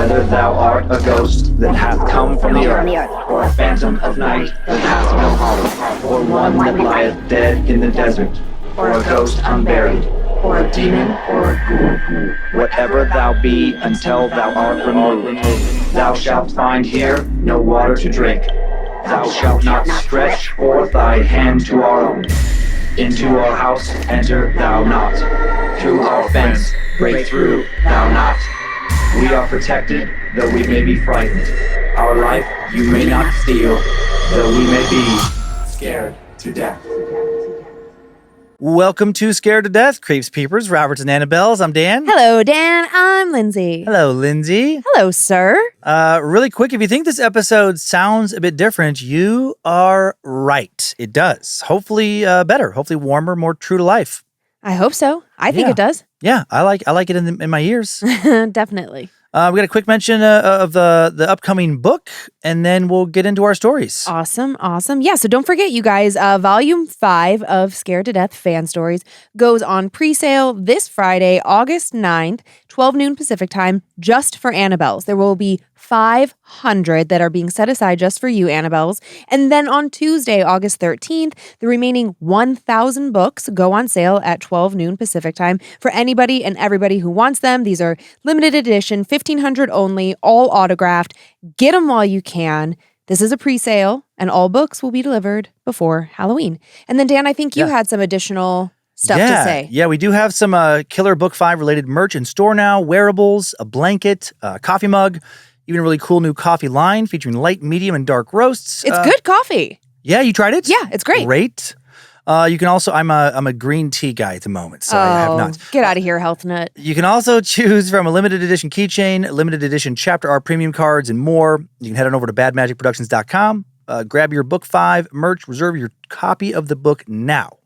Whether thou art a ghost that hath come from the earth, or a phantom of night that hath no home, or one that lieth dead in the desert, or a ghost unburied, or a demon, or a ghoul, whatever thou be until thou art removed, thou shalt find here no water to drink. Thou shalt not stretch forth thy hand to our own. Into our house enter thou not. Through our fence break through thou not. We are protected, though we may be frightened. Our life you may not steal, though we may be scared to death. Welcome to Scared to Death, Creeps, Peepers, Roberts, and Annabelles. I'm Dan. Hello, Dan. I'm Lynze. Hello, Lynze. Hello, sir. Really quick, if you think this episode sounds a bit different, you are right. It does. Hopefully better. Hopefully warmer, more true to life. I hope so. I think it does. Yeah, I like it in my ears. Definitely. We got a quick mention of the upcoming book, and then we'll get into our stories. Awesome. Yeah, so don't forget, you guys, Volume 5 of Scared to Death Fan Stories goes on pre-sale this Friday, August 9th, 12 noon Pacific time, just for Annabelles. There will be 500 that are being set aside just for you, Annabelles. And then on Tuesday, August 13th, the remaining 1,000 books go on sale at 12 noon Pacific time for anybody and everybody who wants them. These are limited edition, 1,500 only, all autographed. Get them while you can. This is a pre-sale, and all books will be delivered before Halloween. And then, Dan, I think you had some additional stuff to say. Yeah, we do have some Killer Book 5 related merch in store now, wearables, a blanket, a coffee mug, even a really cool new coffee line featuring light, medium, and dark roasts. It's good coffee. Yeah, you tried it? Yeah, it's great. Great. You can also, I'm a green tea guy at the moment, so I have not. Get out of here, Health Nut. You can also choose from a limited edition keychain, limited edition chapter art premium cards, and more. You can head on over to badmagicproductions.com, grab your book 5 merch, reserve your copy of the book now.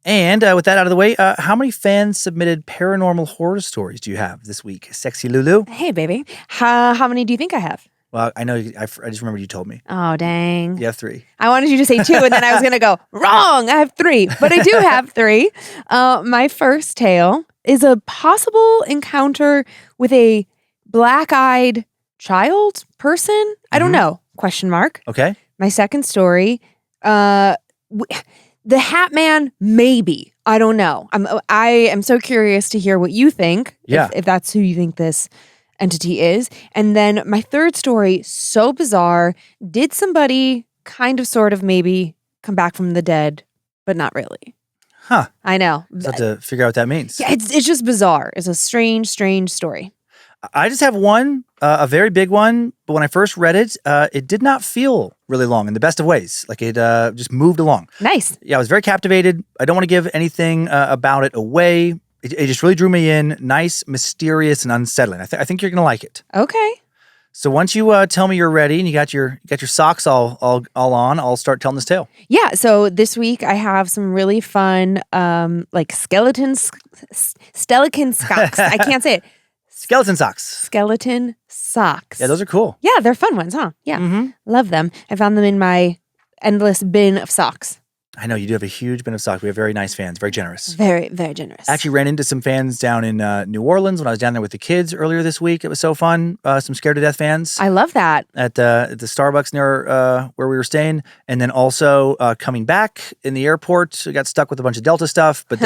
And with that out of the way, how many fans submitted paranormal horror stories do you have this week? Sexy Lulu? Hey, baby. How many do you think I have? Well, I know, I just remembered you told me. Oh, dang. You have 3. I wanted you to say 2, and then I was going to go, wrong, I have 3. But I do have 3. My first tale is a possible encounter with a black-eyed child person. I don't know, question mark. Okay. My second story, the Hat Man, maybe. I don't know. I am so curious to hear what you think, if that's who you think this entity is. And then my third story, so bizarre. Did somebody kind of sort of maybe come back from the dead, but not really? Huh. I know. Just have to figure out what that means. Yeah, it's just bizarre. It's a strange story. I just have one, a very big one, but when I first read it, it did not feel really long in the best of ways. Like it just moved along. Nice. Yeah, I was very captivated. I don't want to give anything about it away. It just really drew me in. Nice, mysterious, and unsettling. I think you're gonna like it. Okay. So once you tell me you're ready and you got your socks all on, I'll start telling this tale. Yeah. So this week I have some really fun, like skeleton socks. I can't say it. Skeleton socks. Skeleton socks. Yeah, those are cool. Yeah, they're fun ones, huh? Yeah. Mm-hmm. Love them. I found them in my endless bin of socks. I know you do have a huge bin of socks. We have very nice fans, very generous. Very, very generous. Actually ran into some fans down in New Orleans when I was down there with the kids earlier this week. It was so fun. Some Scared to Death fans. I love that. At the Starbucks near where we were staying. And then also coming back in the airport, we got stuck with a bunch of Delta stuff. But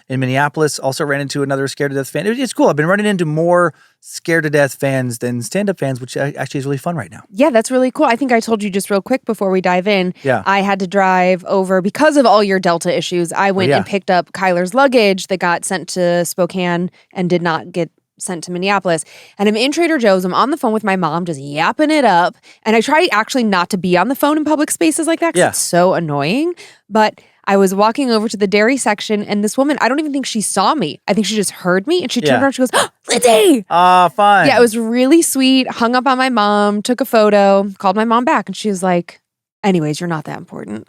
in Minneapolis, also ran into another Scared to Death fan. It's cool. I've been running into more Scared to Death fans than stand-up fans, which actually is really fun right now. Yeah, that's really cool. I think I told you just real quick before we dive in. Yeah. I had to drive over because of all your Delta issues. I went and picked up Kyler's luggage that got sent to Spokane and did not get sent to Minneapolis. And I'm in Trader Joe's. I'm on the phone with my mom, just yapping it up. And I try actually not to be on the phone in public spaces like that because it's so annoying. But I was walking over to the dairy section, and this woman, I don't even think she saw me. I think she just heard me, and she turned around, she goes, oh, Lynze! Oh, fun. Yeah, it was really sweet. Hung up on my mom, took a photo, called my mom back, and she was like, anyways, you're not that important.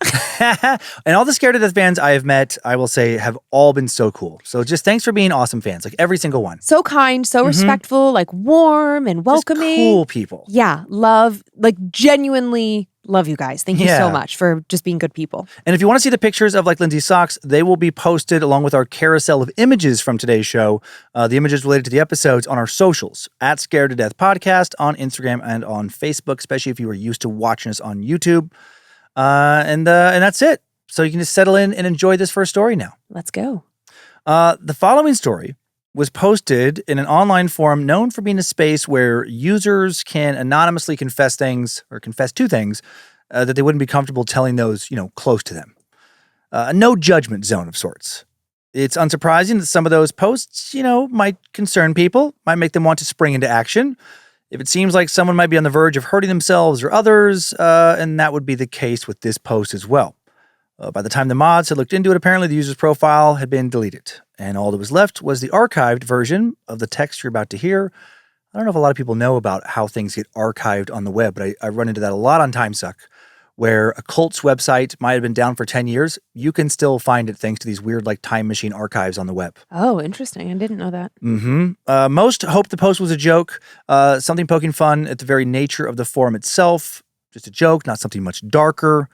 And all the Scared to Death fans I have met, I will say, have all been so cool. So just thanks for being awesome fans, like every single one. So kind, so respectful, like warm and welcoming. Just cool people. Yeah, love, like genuinely Love you guys. Thank you Yeah. so much for just being good people. And if you want to see the pictures of like Lynze's socks, they will be posted along with our carousel of images from today's show. The images related to the episodes on our socials at Scared to Death Podcast on Instagram and on Facebook, especially if you are used to watching us on YouTube. And that's it. So you can just settle in and enjoy this first story now. Let's go. The following story was posted in an online forum known for being a space where users can anonymously confess things or confess to things that they wouldn't be comfortable telling those, close to them. A no judgment zone of sorts. It's unsurprising that some of those posts, might concern people, might make them want to spring into action. If it seems like someone might be on the verge of hurting themselves or others, and that would be the case with this post as well. By the time the mods had looked into it, apparently the user's profile had been deleted, and all that was left was the archived version of the text you're about to hear. I don't know if a lot of people know about how things get archived on the web, but I run into that a lot on TimeSuck, where a cult's website might have been down for 10 years. You can still find it thanks to these weird time machine archives on the web. Oh, interesting. I didn't know that. Mm-hmm. Most hoped the post was a joke, something poking fun at the very nature of the forum itself. Just a joke, not something much darker.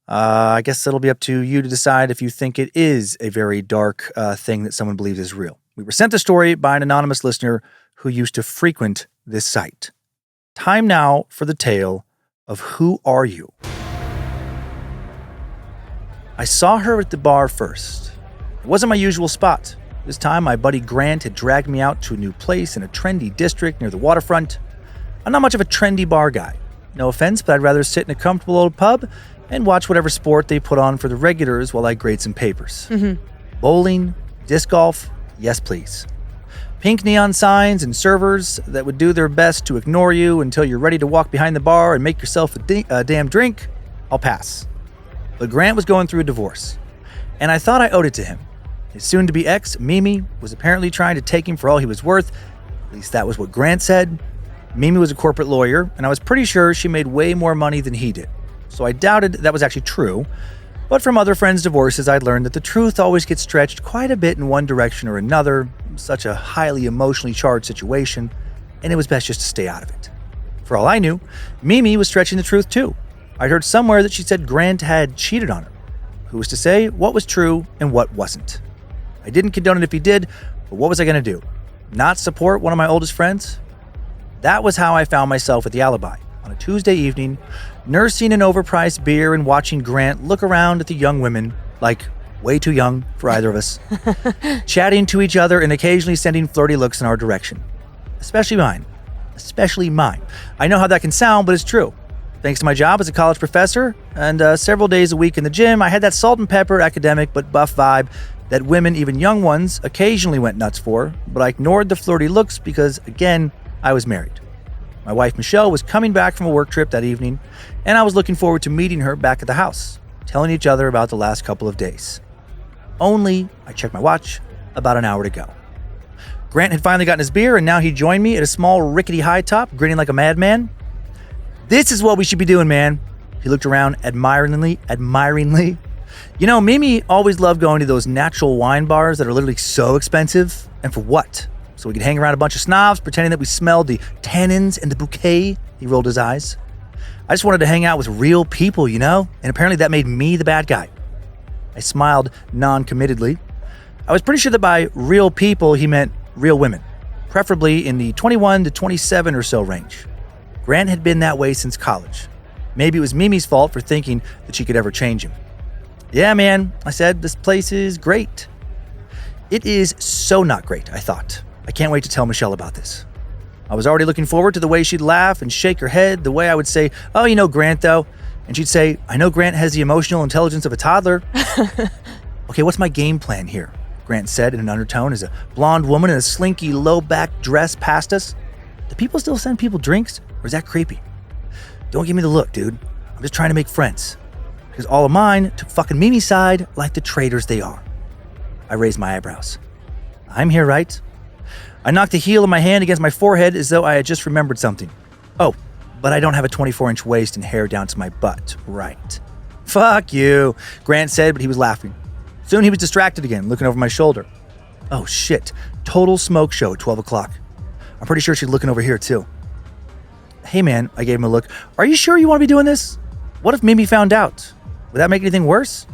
I guess it'll be up to you to decide if you think it is a very dark thing that someone believes is real. We were sent the story by an anonymous listener who used to frequent this site. Time now for the tale of Who Are You? I saw her at the bar first. It wasn't my usual spot. This time, my buddy Grant had dragged me out to a new place in a trendy district near the waterfront. I'm not much of a trendy bar guy. No offense, but I'd rather sit in a comfortable old pub and watch whatever sport they put on for the regulars while I grade some papers. Bowling, disc golf, yes please. Pink neon signs and servers that would do their best to ignore you until you're ready to walk behind the bar and make yourself a damn drink, I'll pass. But Grant was going through a divorce, and I thought I owed it to him. His soon-to-be ex, Mimi, was apparently trying to take him for all he was worth. At least that was what Grant said. Mimi was a corporate lawyer, and I was pretty sure she made way more money than he did. So I doubted that was actually true. But from other friends' divorces, I'd learned that the truth always gets stretched quite a bit in one direction or another. Such a highly emotionally charged situation, and it was best just to stay out of it. For all I knew, Mimi was stretching the truth too. I'd heard somewhere that she said Grant had cheated on her. Who was to say what was true and what wasn't? I didn't condone it if he did, but what was I going to do? Not support one of my oldest friends? That was how I found myself at the Alibi on a Tuesday evening, nursing an overpriced beer and watching Grant look around at the young women, like way too young for either of us, chatting to each other and occasionally sending flirty looks in our direction. Especially mine. I know how that can sound, but it's true. Thanks to my job as a college professor and several days a week in the gym, I had that salt and pepper academic but buff vibe that women, even young ones, occasionally went nuts for, but I ignored the flirty looks because, again, I was married. My wife, Michelle, was coming back from a work trip that evening, and I was looking forward to meeting her back at the house, telling each other about the last couple of days. Only, I checked my watch, about an hour to go. Grant had finally gotten his beer, and now he joined me at a small rickety high top, grinning like a madman. This is what we should be doing, man. He looked around admiringly. Mimi always loved going to those natural wine bars that are literally so expensive. And for what? So we could hang around a bunch of snobs, pretending that we smelled the tannins and the bouquet. He rolled his eyes. I just wanted to hang out with real people, And apparently that made me the bad guy. I smiled non-committedly. I was pretty sure that by real people, he meant real women, preferably in the 21 to 27 or so range. Grant had been that way since college. Maybe it was Mimi's fault for thinking that she could ever change him. Yeah, man, I said, this place is great. It is so not great, I thought. I can't wait to tell Michelle about this. I was already looking forward to the way she'd laugh and shake her head, the way I would say, oh, Grant, though. And she'd say, I know Grant has the emotional intelligence of a toddler. Okay, what's my game plan here? Grant said in an undertone as a blonde woman in a slinky, low-back dress passed us. Do people still send people drinks, or is that creepy? Don't give me the look, dude. I'm just trying to make friends. Because all of mine took fucking Mimi's side like the traitors they are. I raised my eyebrows. I'm here, right? I knocked the heel of my hand against my forehead as though I had just remembered something. Oh, but I don't have a 24-inch waist and hair down to my butt, right? Fuck you, Grant said, but he was laughing. Soon he was distracted again, looking over my shoulder. Oh shit, total smoke show at 12 o'clock. I'm pretty sure she's looking over here too. Hey man, I gave him a look. Are you sure you want to be doing this? What if Mimi found out? Would that make anything worse?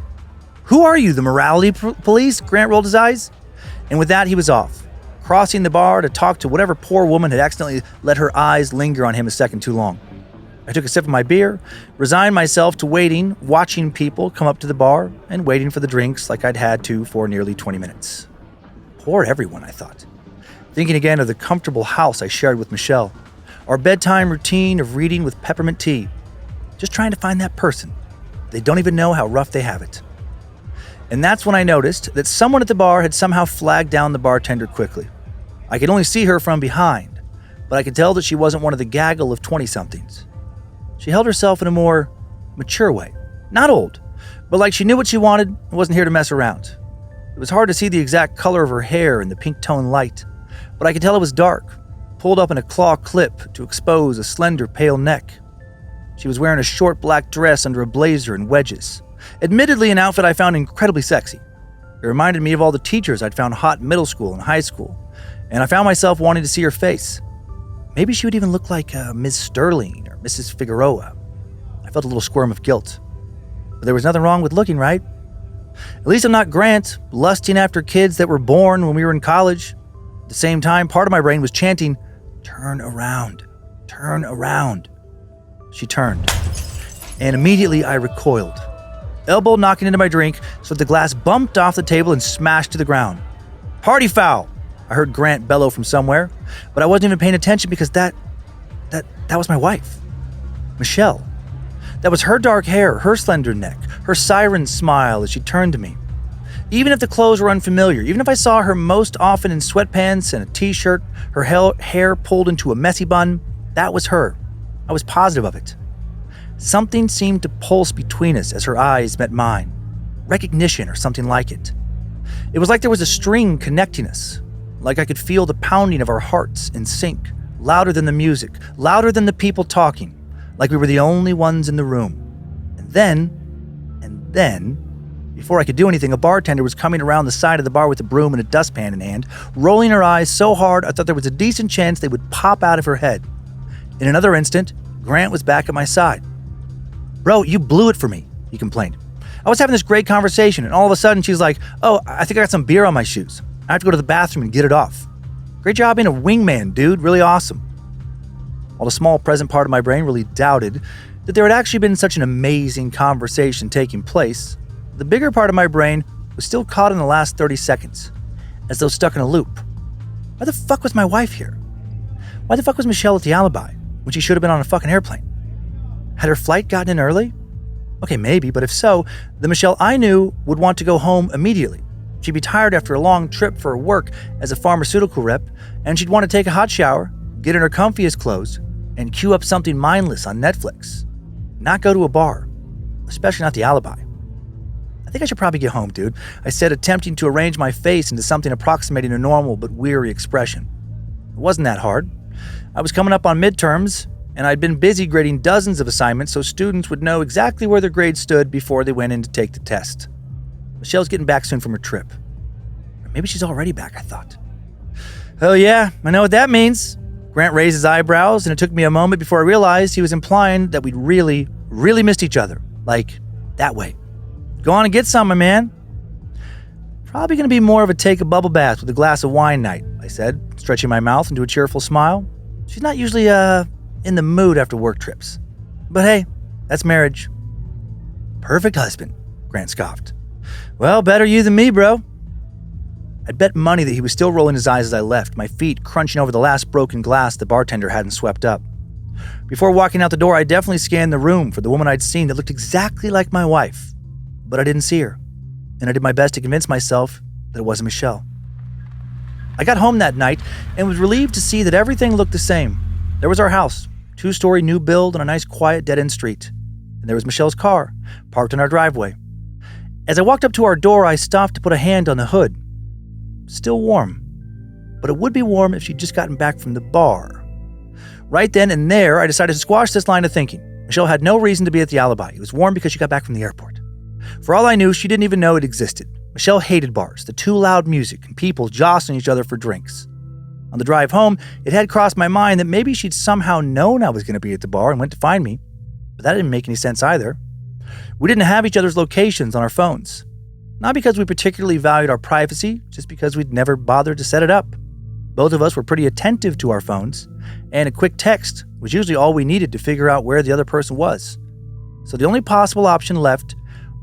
Who are you, the morality police? Grant rolled his eyes. And with that, he was off, crossing the bar to talk to whatever poor woman had accidentally let her eyes linger on him a second too long. I took a sip of my beer, resigned myself to waiting, watching people come up to the bar, and waiting for the drinks like I'd had to for nearly 20 minutes. Poor everyone, I thought. Thinking again of the comfortable house I shared with Michelle, our bedtime routine of reading with peppermint tea, just trying to find that person. They don't even know how rough they have it. And that's when I noticed that someone at the bar had somehow flagged down the bartender quickly. I could only see her from behind, but I could tell that she wasn't one of the gaggle of 20-somethings. She held herself in a more mature way. Not old, but like she knew what she wanted and wasn't here to mess around. It was hard to see the exact color of her hair in the pink tone light, but I could tell it was dark, pulled up in a claw clip to expose a slender, pale neck. She was wearing a short black dress under a blazer and wedges. Admittedly, an outfit I found incredibly sexy. It reminded me of all the teachers I'd found hot in middle school and high school, and I found myself wanting to see her face. Maybe she would even look like Ms. Sterling or Mrs. Figueroa. I felt a little squirm of guilt. But there was nothing wrong with looking right. At least I'm not Grant, lusting after kids that were born when we were in college. At the same time, part of my brain was chanting, "Turn around, turn around." She turned, and immediately I recoiled, elbow knocking into my drink so that the glass bumped off the table and smashed to the ground. "Party foul!" I heard Grant bellow from somewhere, but I wasn't even paying attention because that was my wife, Michelle. That was her dark hair, her slender neck, her siren smile as she turned to me. Even if the clothes were unfamiliar, even if I saw her most often in sweatpants and a t-shirt, her hair pulled into a messy bun, that was her. I was positive of it. Something seemed to pulse between us as her eyes met mine. Recognition or something like it. It was like there was a string connecting us. Like I could feel the pounding of our hearts in sync, louder than the music, louder than the people talking, like we were the only ones in the room. And then, before I could do anything, a bartender was coming around the side of the bar with a broom and a dustpan in hand, rolling her eyes so hard I thought there was a decent chance they would pop out of her head. In another instant, Grant was back at my side. "Bro, you blew it for me," he complained. "I was having this great conversation, and all of a sudden she's like, 'Oh, I think I got some beer on my shoes. I have to go to the bathroom and get it off.' Great job being a wingman, dude. Really awesome." While the small present part of my brain really doubted that there had actually been such an amazing conversation taking place, the bigger part of my brain was still caught in the last 30 seconds, as though stuck in a loop. Why the fuck was my wife here? Why the fuck was Michelle at the alibi when she should have been on a fucking airplane? Had her flight gotten in early? Okay, maybe, but if so, the Michelle I knew would want to go home immediately. She'd be tired after a long trip for work as a pharmaceutical rep, and she'd want to take a hot shower, get in her comfiest clothes, and cue up something mindless on Netflix. Not go to a bar, especially not the alibi. "I think I should probably get home, dude," I said, attempting to arrange my face into something approximating a normal but weary expression. It wasn't that hard. I was coming up on midterms, and I'd been busy grading dozens of assignments so students would know exactly where their grades stood before they went in to take the test. Michelle's getting back soon from her trip. Or maybe she's already back, I thought. "Oh yeah, I know what that means." Grant raised his eyebrows, and it took me a moment before I realized he was implying that we'd really, really missed each other. Like, that way. "Go on and get some, my man." "Probably gonna be more of a take a bubble bath with a glass of wine night," I said, stretching my mouth into a cheerful smile. She's not usually, in the mood after work trips. But hey, that's marriage. "Perfect husband," Grant scoffed. "Well, better you than me, bro." I'd bet money that he was still rolling his eyes as I left, my feet crunching over the last broken glass the bartender hadn't swept up. Before walking out the door, I definitely scanned the room for the woman I'd seen that looked exactly like my wife. But I didn't see her, and I did my best to convince myself that it wasn't Michelle. I got home that night and was relieved to see that everything looked the same. There was our house, 2-story new build on a nice quiet dead-end street. And there was Michelle's car, parked in our driveway. As I walked up to our door, I stopped to put a hand on the hood. Still warm, but it would be warm if she'd just gotten back from the bar. Right then and there, I decided to squash this line of thinking. Michelle had no reason to be at the alibi. It was warm because she got back from the airport. For all I knew, she didn't even know it existed. Michelle hated bars, the too loud music, and people jostling each other for drinks. On the drive home, it had crossed my mind that maybe she'd somehow known I was going to be at the bar and went to find me. But that didn't make any sense either. We didn't have each other's locations on our phones. Not because we particularly valued our privacy, just because we'd never bothered to set it up. Both of us were pretty attentive to our phones, and a quick text was usually all we needed to figure out where the other person was. So the only possible option left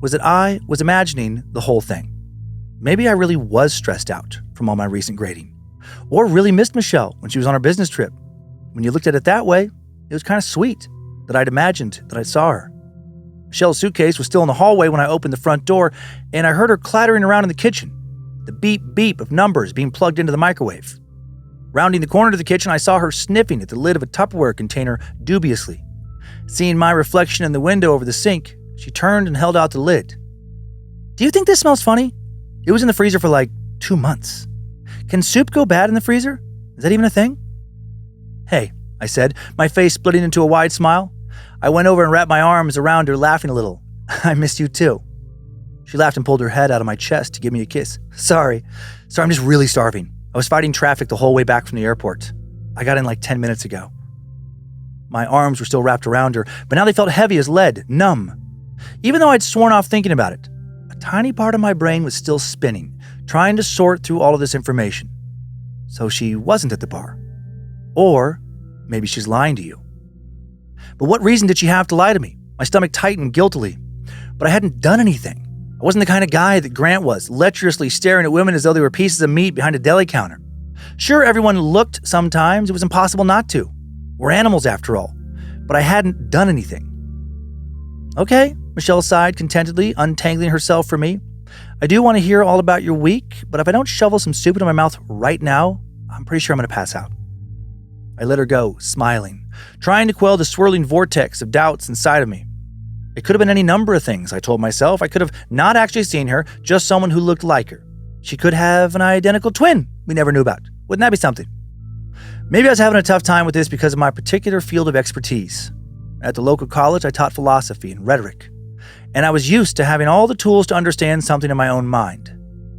was that I was imagining the whole thing. Maybe I really was stressed out from all my recent grading, or really missed Michelle when she was on our business trip. When you looked at it that way, it was kind of sweet that I'd imagined that I saw her. Michelle's suitcase was still in the hallway when I opened the front door, and I heard her clattering around in the kitchen, the beep beep of numbers being plugged into the microwave. Rounding the corner to the kitchen, I saw her sniffing at the lid of a Tupperware container dubiously. Seeing my reflection in the window over the sink, she turned and held out the lid. "Do you think this smells funny? It was in the freezer for like 2 months. Can soup go bad in the freezer? Is that even a thing?" "Hey," I said, my face splitting into a wide smile. I went over and wrapped my arms around her, laughing a little. "I missed you too." She laughed and pulled her head out of my chest to give me a kiss. Sorry, I'm just really starving. I was fighting traffic the whole way back from the airport. I got in like 10 minutes ago." My arms were still wrapped around her, but now they felt heavy as lead, numb. Even though I'd sworn off thinking about it, a tiny part of my brain was still spinning, trying to sort through all of this information. So she wasn't at the bar. Or maybe she's lying to you. But what reason did she have to lie to me? My stomach tightened guiltily. But I hadn't done anything. I wasn't the kind of guy that Grant was, lecherously staring at women as though they were pieces of meat behind a deli counter. Sure, everyone looked sometimes. It was impossible not to. We're animals after all. But I hadn't done anything. "Okay," Michelle sighed contentedly, untangling herself from me. "I do want to hear all about your week, but if I don't shovel some soup into my mouth right now, I'm pretty sure I'm going to pass out." I let her go, smiling, trying to quell the swirling vortex of doubts inside of me. It could have been any number of things, I told myself. I could have not actually seen her, just someone who looked like her. She could have an identical twin we never knew about. Wouldn't that be something? Maybe I was having a tough time with this because of my particular field of expertise. At the local college, I taught philosophy and rhetoric, and I was used to having all the tools to understand something in my own mind.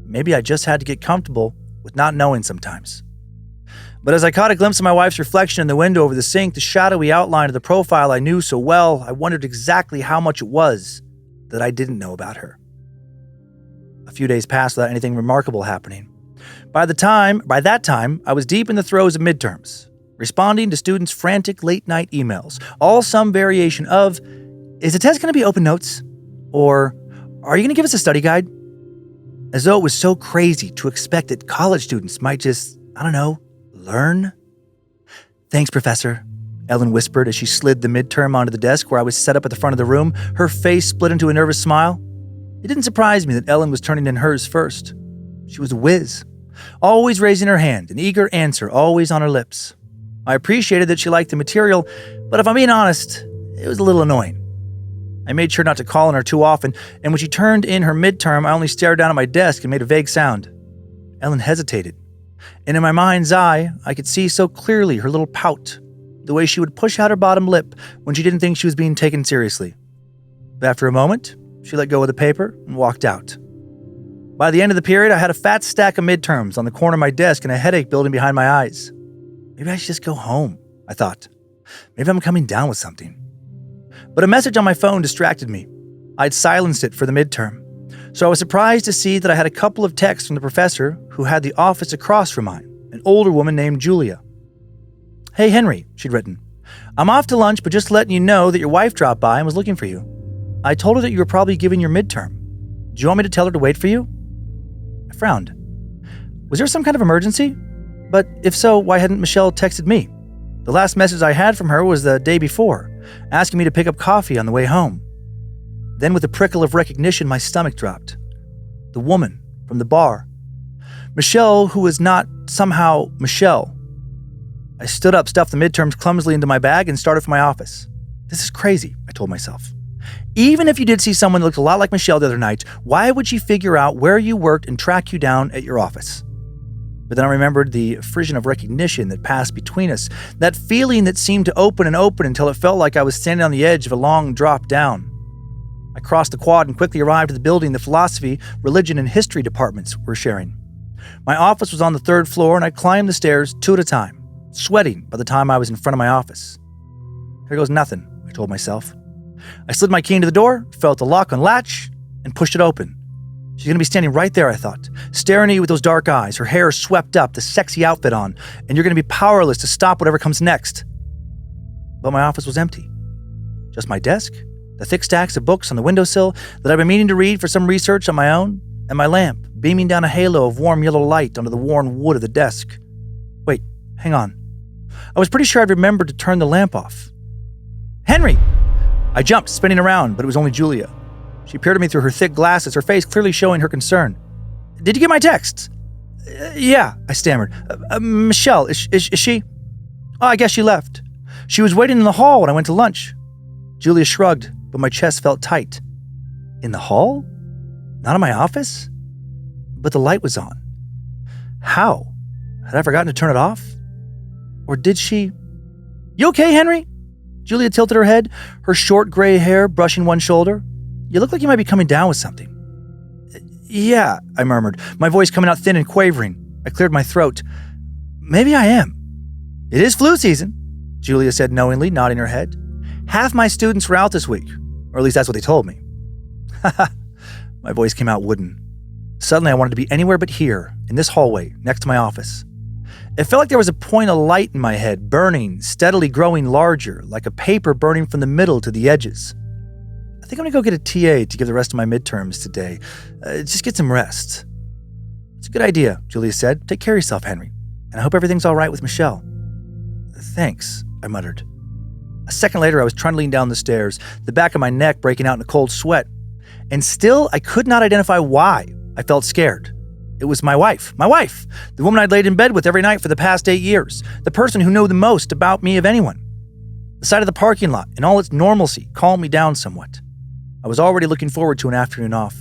Maybe I just had to get comfortable with not knowing sometimes. But as I caught a glimpse of my wife's reflection in the window over the sink, the shadowy outline of the profile I knew so well, I wondered exactly how much it was that I didn't know about her. A few days passed without anything remarkable happening. By that time, I was deep in the throes of midterms, responding to students' frantic late-night emails, all some variation of, "Is the test going to be open notes?" Or, "Are you going to give us a study guide?" As though it was so crazy to expect that college students might just, learn. "Thanks, Professor," Ellen whispered as she slid the midterm onto the desk where I was set up at the front of the room, her face split into a nervous smile. It didn't surprise me that Ellen was turning in hers first. She was a whiz, always raising her hand, an eager answer always on her lips. I appreciated that she liked the material, but if I'm being honest, it was a little annoying. I made sure not to call on her too often, and when she turned in her midterm, I only stared down at my desk and made a vague sound. Ellen hesitated, and in my mind's eye, I could see so clearly her little pout, the way she would push out her bottom lip when she didn't think she was being taken seriously. But after a moment, she let go of the paper and walked out. By the end of the period, I had a fat stack of midterms on the corner of my desk and a headache building behind my eyes. Maybe I should just go home, I thought. Maybe I'm coming down with something. But a message on my phone distracted me. I'd silenced it for the midterm, so I was surprised to see that I had a couple of texts from the professor who had the office across from mine, an older woman named Julia. "Hey, Henry," she'd written. "I'm off to lunch, but just letting you know that your wife dropped by and was looking for you. I told her that you were probably giving your midterm. Do you want me to tell her to wait for you?" I frowned. Was there some kind of emergency? But if so, why hadn't Michelle texted me? The last message I had from her was the day before, asking me to pick up coffee on the way home. Then with a prickle of recognition, my stomach dropped. The woman from the bar. Michelle, who was not somehow Michelle. I stood up, stuffed the midterms clumsily into my bag, and started for my office. This is crazy, I told myself. Even if you did see someone that looked a lot like Michelle the other night, why would she figure out where you worked and track you down at your office? But then I remembered the frisson of recognition that passed between us, that feeling that seemed to open and open until it felt like I was standing on the edge of a long drop down. I crossed the quad and quickly arrived at the building the philosophy, religion, and history departments were sharing. My office was on the 3rd floor, and I climbed the stairs 2 at a time, sweating by the time I was in front of my office. Here goes nothing, I told myself. I slid my key into the door, felt the lock on latch, and pushed it open. She's going to be standing right there, I thought, staring at you with those dark eyes, her hair swept up, the sexy outfit on, and you're going to be powerless to stop whatever comes next. But my office was empty. Just my desk, the thick stacks of books on the windowsill that I've been meaning to read for some research on my own, and my lamp beaming down a halo of warm yellow light onto the worn wood of the desk. Wait, hang on. I was pretty sure I'd remembered to turn the lamp off. Henry! I jumped, spinning around, but it was only Julia. She peered at me through her thick glasses, her face clearly showing her concern. Did you get my texts? Yeah, I stammered. Michelle, is she? Oh, I guess she left. She was waiting in the hall when I went to lunch. Julia shrugged, but my chest felt tight. In the hall? Not in my office? But the light was on. How? Had I forgotten to turn it off? Or did she? You okay, Henry? Julia tilted her head, her short gray hair brushing one shoulder. You look like you might be coming down with something. Yeah, I murmured, my voice coming out thin and quavering. I cleared my throat. Maybe I am. It is flu season, Julia said knowingly, nodding her head. Half my students were out this week, or at least that's what they told me. My voice came out wooden. Suddenly I wanted to be anywhere but here, in this hallway, next to my office. It felt like there was a point of light in my head, burning, steadily growing larger, like a paper burning from the middle to the edges. I think I'm gonna go get a TA to give the rest of my midterms today. Just get some rest. It's a good idea, Julia said. Take care of yourself, Henry. And I hope everything's all right with Michelle. Thanks, I muttered. A second later, I was trundling down the stairs, the back of my neck breaking out in a cold sweat. And still, I could not identify why I felt scared. It was my wife, the woman I'd laid in bed with every night for the past 8 years, the person who knew the most about me of anyone. The sight of the parking lot in all its normalcy calmed me down somewhat. I was already looking forward to an afternoon off.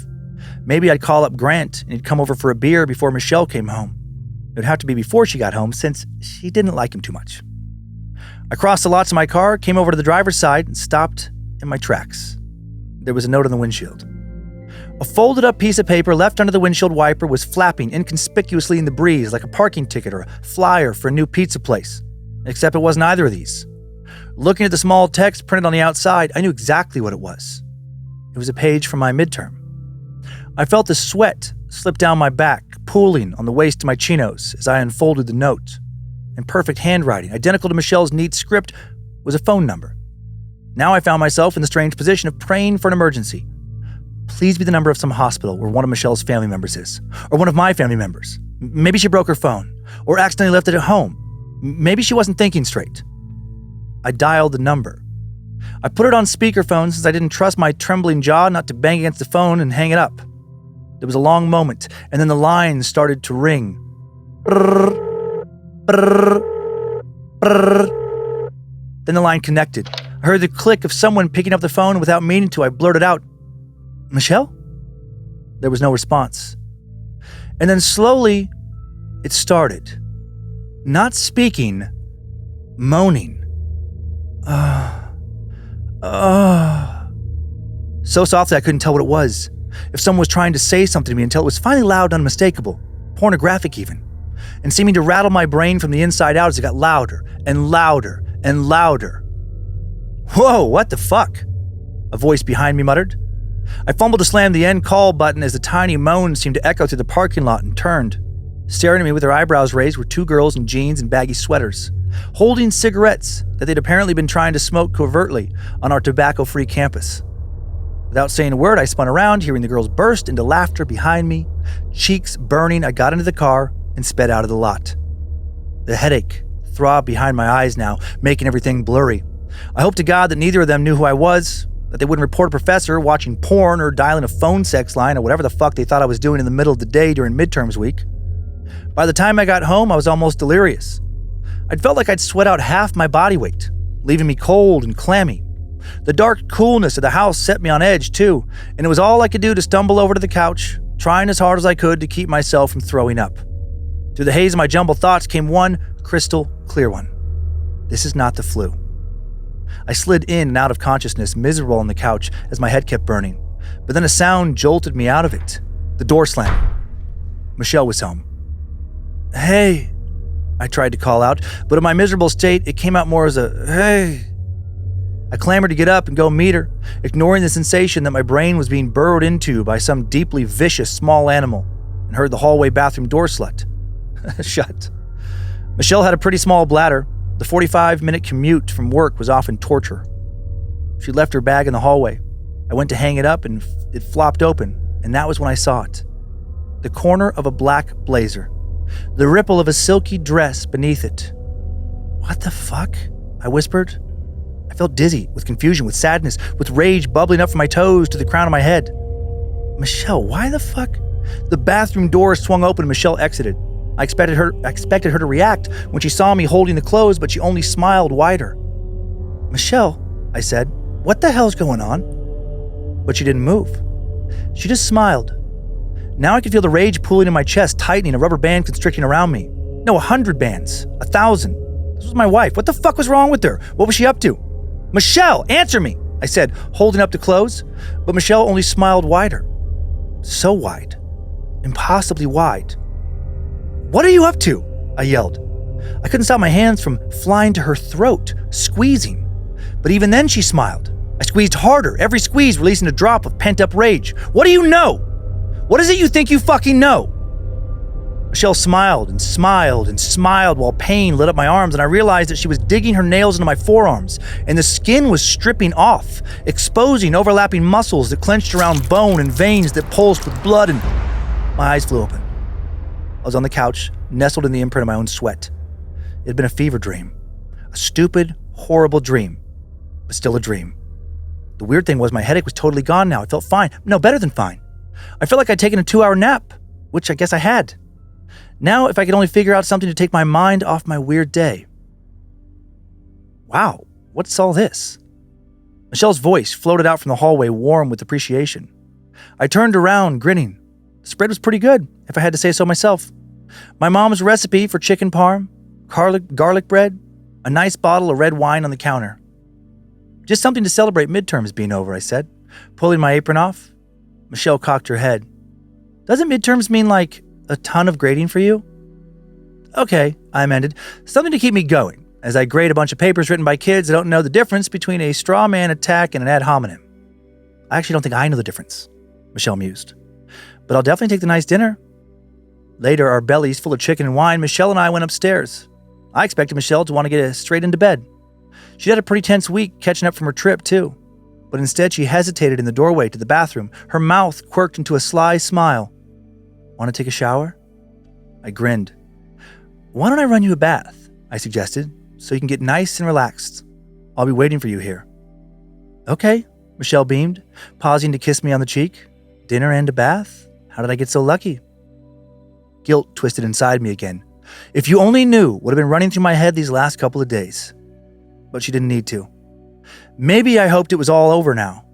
Maybe I'd call up Grant and he'd come over for a beer before Michelle came home. It would have to be before she got home since she didn't like him too much. I crossed the lot to my car, came over to the driver's side, and stopped in my tracks. There was a note on the windshield. A folded up piece of paper left under the windshield wiper was flapping inconspicuously in the breeze like a parking ticket or a flyer for a new pizza place. Except it wasn't either of these. Looking at the small text printed on the outside, I knew exactly what it was. It was a page from my midterm. I felt the sweat slip down my back, pooling on the waist of my chinos as I unfolded the note. In perfect handwriting, identical to Michelle's neat script, was a phone number. Now I found myself in the strange position of praying for an emergency. Please be the number of some hospital where one of Michelle's family members is, or one of my family members. Maybe she broke her phone, or accidentally left it at home. Maybe she wasn't thinking straight. I dialed the number. I put it on speakerphone since I didn't trust my trembling jaw not to bang against the phone and hang it up. There was a long moment, and then the line started to ring. Brrr, brrr, brrr. Then the line connected. I heard the click of someone picking up the phone, and without meaning to, I blurted out, Michelle? There was no response. And then slowly, it started. Not speaking, moaning. So softly I couldn't tell what it was. If someone was trying to say something to me until it was finally loud and unmistakable, pornographic even, and seeming to rattle my brain from the inside out as it got louder and louder and louder. Whoa, what the fuck? A voice behind me muttered. I fumbled to slam the end call button as the tiny moan seemed to echo through the parking lot and turned. Staring at me with their eyebrows raised were two girls in jeans and baggy sweaters, holding cigarettes that they'd apparently been trying to smoke covertly on our tobacco-free campus. Without saying a word, I spun around, hearing the girls burst into laughter behind me. Cheeks burning, I got into the car and sped out of the lot. The headache throbbed behind my eyes now, making everything blurry. I hoped to God that neither of them knew who I was, that they wouldn't report a professor watching porn or dialing a phone sex line or whatever the fuck they thought I was doing in the middle of the day during midterms week. By the time I got home, I was almost delirious. I'd felt like I'd sweat out half my body weight, leaving me cold and clammy. The dark coolness of the house set me on edge, too, and it was all I could do to stumble over to the couch, trying as hard as I could to keep myself from throwing up. Through the haze of my jumbled thoughts came one crystal clear one. This is not the flu. I slid in and out of consciousness, miserable on the couch as my head kept burning, but then a sound jolted me out of it. The door slammed. Michelle was home. Hey, I tried to call out, but in my miserable state, it came out more as a hey. I clambered to get up and go meet her, ignoring the sensation that my brain was being burrowed into by some deeply vicious small animal, and heard the hallway bathroom door shut. Michelle had a pretty small bladder. The 45-minute commute from work was often torture. She left her bag in the hallway. I went to hang it up and it flopped open, and that was when I saw it. The corner of a black blazer. The ripple of a silky dress beneath it. "What the fuck?" I whispered. I felt dizzy, with confusion, with sadness, with rage bubbling up from my toes to the crown of my head. "Michelle, why the fuck?" The bathroom door swung open and Michelle exited. I expected her to react when she saw me holding the clothes, but she only smiled wider. "Michelle," I said, "what the hell's going on?" But she didn't move. She just smiled. Now I could feel the rage pooling in my chest, tightening, a rubber band constricting around me. No, 100 bands. 1,000. This was my wife. What the fuck was wrong with her? What was she up to? "Michelle, answer me," I said, holding up the clothes. But Michelle only smiled wider. So wide. Impossibly wide. "What are you up to?" I yelled. I couldn't stop my hands from flying to her throat, squeezing. But even then she smiled. I squeezed harder, every squeeze releasing a drop of pent-up rage. "What do you know? What is it you think you fucking know?" Michelle smiled and smiled and smiled while pain lit up my arms, and I realized that she was digging her nails into my forearms, and the skin was stripping off, exposing overlapping muscles that clenched around bone and veins that pulsed with blood, and my eyes flew open. I was on the couch, nestled in the imprint of my own sweat. It had been a fever dream. A stupid, horrible dream, but still a dream. The weird thing was my headache was totally gone now. I felt fine. No, better than fine. I felt like I'd taken a 2-hour nap, which I guess I had. Now, if I could only figure out something to take my mind off my weird day. Wow, what's all this? Michelle's voice floated out from the hallway, warm with appreciation. I turned around, grinning. The spread was pretty good, if I had to say so myself. My mom's recipe for chicken parm, garlic bread, a nice bottle of red wine on the counter. "Just something to celebrate midterms being over," I said, pulling my apron off. Michelle cocked her head. "Doesn't midterms mean like a ton of grading for you?" "Okay," I amended. "Something to keep me going, as I grade a bunch of papers written by kids that don't know the difference between a straw man attack and an ad hominem." "I actually don't think I know the difference," Michelle mused. "But I'll definitely take the nice dinner." Later, our bellies full of chicken and wine, Michelle and I went upstairs. I expected Michelle to want to get straight into bed. She'd had a pretty tense week catching up from her trip, too. But instead, she hesitated in the doorway to the bathroom, her mouth quirked into a sly smile. "Want to take a shower?" I grinned. "Why don't I run you a bath?" I suggested, "so you can get nice and relaxed. I'll be waiting for you here." "Okay," Michelle beamed, pausing to kiss me on the cheek. "Dinner and a bath? How did I get so lucky?" Guilt twisted inside me again. If you only knew what had been running through my head these last couple of days. But she didn't need to. Maybe I hoped it was all over now.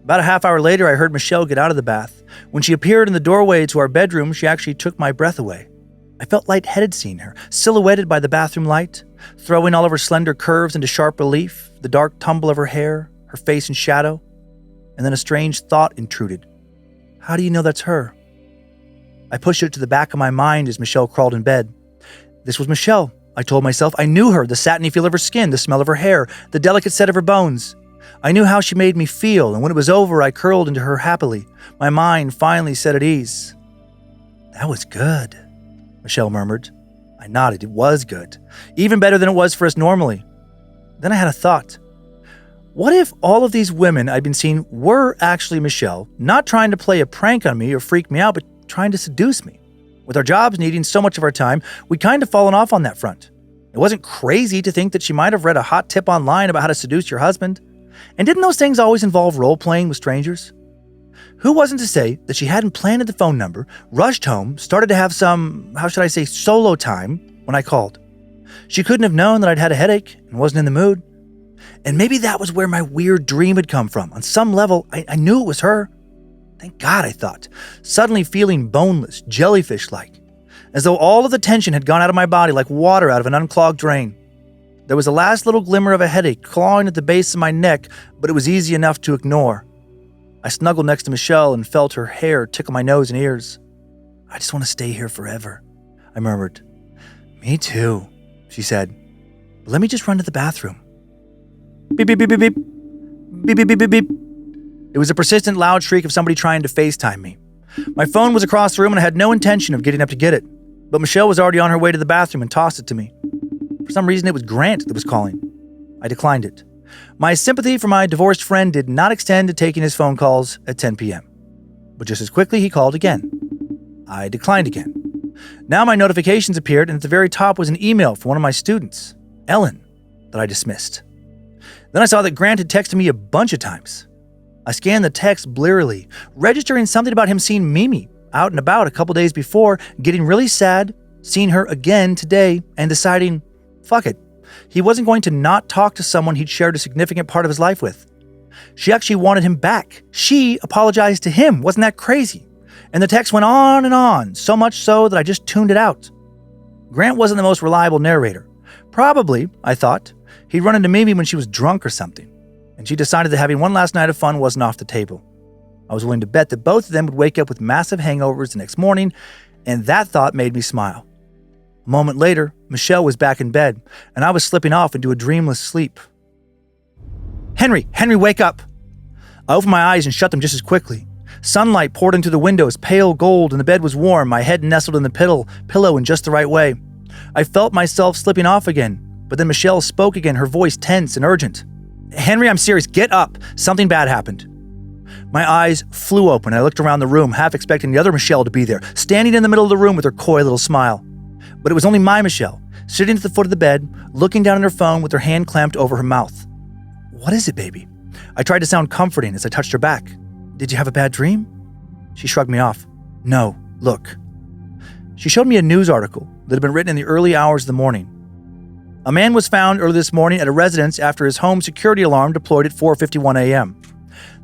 About a half hour later, I heard Michelle get out of the bath. When she appeared in the doorway to our bedroom, she actually took my breath away. I felt lightheaded seeing her, silhouetted by the bathroom light, throwing all of her slender curves into sharp relief, the dark tumble of her hair, her face in shadow. And then a strange thought intruded. How do you know that's her? I pushed it to the back of my mind as Michelle crawled in bed. This was Michelle, I told myself. I knew her, the satiny feel of her skin, the smell of her hair, the delicate set of her bones. I knew how she made me feel, and when it was over, I curled into her happily, my mind finally set at ease. That was good, Michelle murmured. I nodded. It was good. Even better than it was for us normally. Then I had a thought. What if all of these women I'd been seeing were actually Michelle, not trying to play a prank on me or freak me out, but trying to seduce me? With our jobs needing so much of our time, we'd kind of fallen off on that front. It wasn't crazy to think that she might have read a hot tip online about how to seduce your husband. And didn't those things always involve role-playing with strangers? Who wasn't to say that she hadn't planted the phone number, rushed home, started to have some, solo time when I called? She couldn't have known that I'd had a headache and wasn't in the mood. And maybe that was where my weird dream had come from. On some level, I knew it was her. Thank God, I thought, suddenly feeling boneless, jellyfish-like, as though all of the tension had gone out of my body like water out of an unclogged drain. There was a last little glimmer of a headache clawing at the base of my neck, but it was easy enough to ignore. I snuggled next to Michelle and felt her hair tickle my nose and ears. I just want to stay here forever, I murmured. Me too, she said. But let me just run to the bathroom. Beep, beep, beep, beep, beep. Beep, beep, beep, beep, beep. It was a persistent loud shriek of somebody trying to FaceTime me. My phone was across the room and I had no intention of getting up to get it. But Michelle was already on her way to the bathroom and tossed it to me. For some reason, it was Grant that was calling. I declined it. My sympathy for my divorced friend did not extend to taking his phone calls at 10 p.m. But just as quickly, he called again. I declined again. Now my notifications appeared, and at the very top was an email from one of my students, Ellen, that I dismissed. Then I saw that Grant had texted me a bunch of times. I scanned the text blearily, registering something about him seeing Mimi out and about a couple days before, getting really sad, seeing her again today, and deciding, fuck it. He wasn't going to not talk to someone he'd shared a significant part of his life with. She actually wanted him back. She apologized to him. Wasn't that crazy? And the text went on, so much so that I just tuned it out. Grant wasn't the most reliable narrator. Probably, I thought, he'd run into Mimi when she was drunk or something, and she decided that having one last night of fun wasn't off the table. I was willing to bet that both of them would wake up with massive hangovers the next morning, and that thought made me smile. A moment later, Michelle was back in bed, and I was slipping off into a dreamless sleep. Henry, wake up! I opened my eyes and shut them just as quickly. Sunlight poured into the windows, pale gold, and the bed was warm, my head nestled in the pillow in just the right way. I felt myself slipping off again, but then Michelle spoke again, her voice tense and urgent. Henry, I'm serious, get up! Something bad happened. My eyes flew open, and I looked around the room, half expecting the other Michelle to be there, standing in the middle of the room with her coy little smile. But it was only my Michelle, sitting at the foot of the bed, looking down at her phone with her hand clamped over her mouth. What is it, baby? I tried to sound comforting as I touched her back. Did you have a bad dream? She shrugged me off. No, look. She showed me a news article that had been written in the early hours of the morning. A man was found early this morning at a residence after his home security alarm deployed at 4:51 a.m.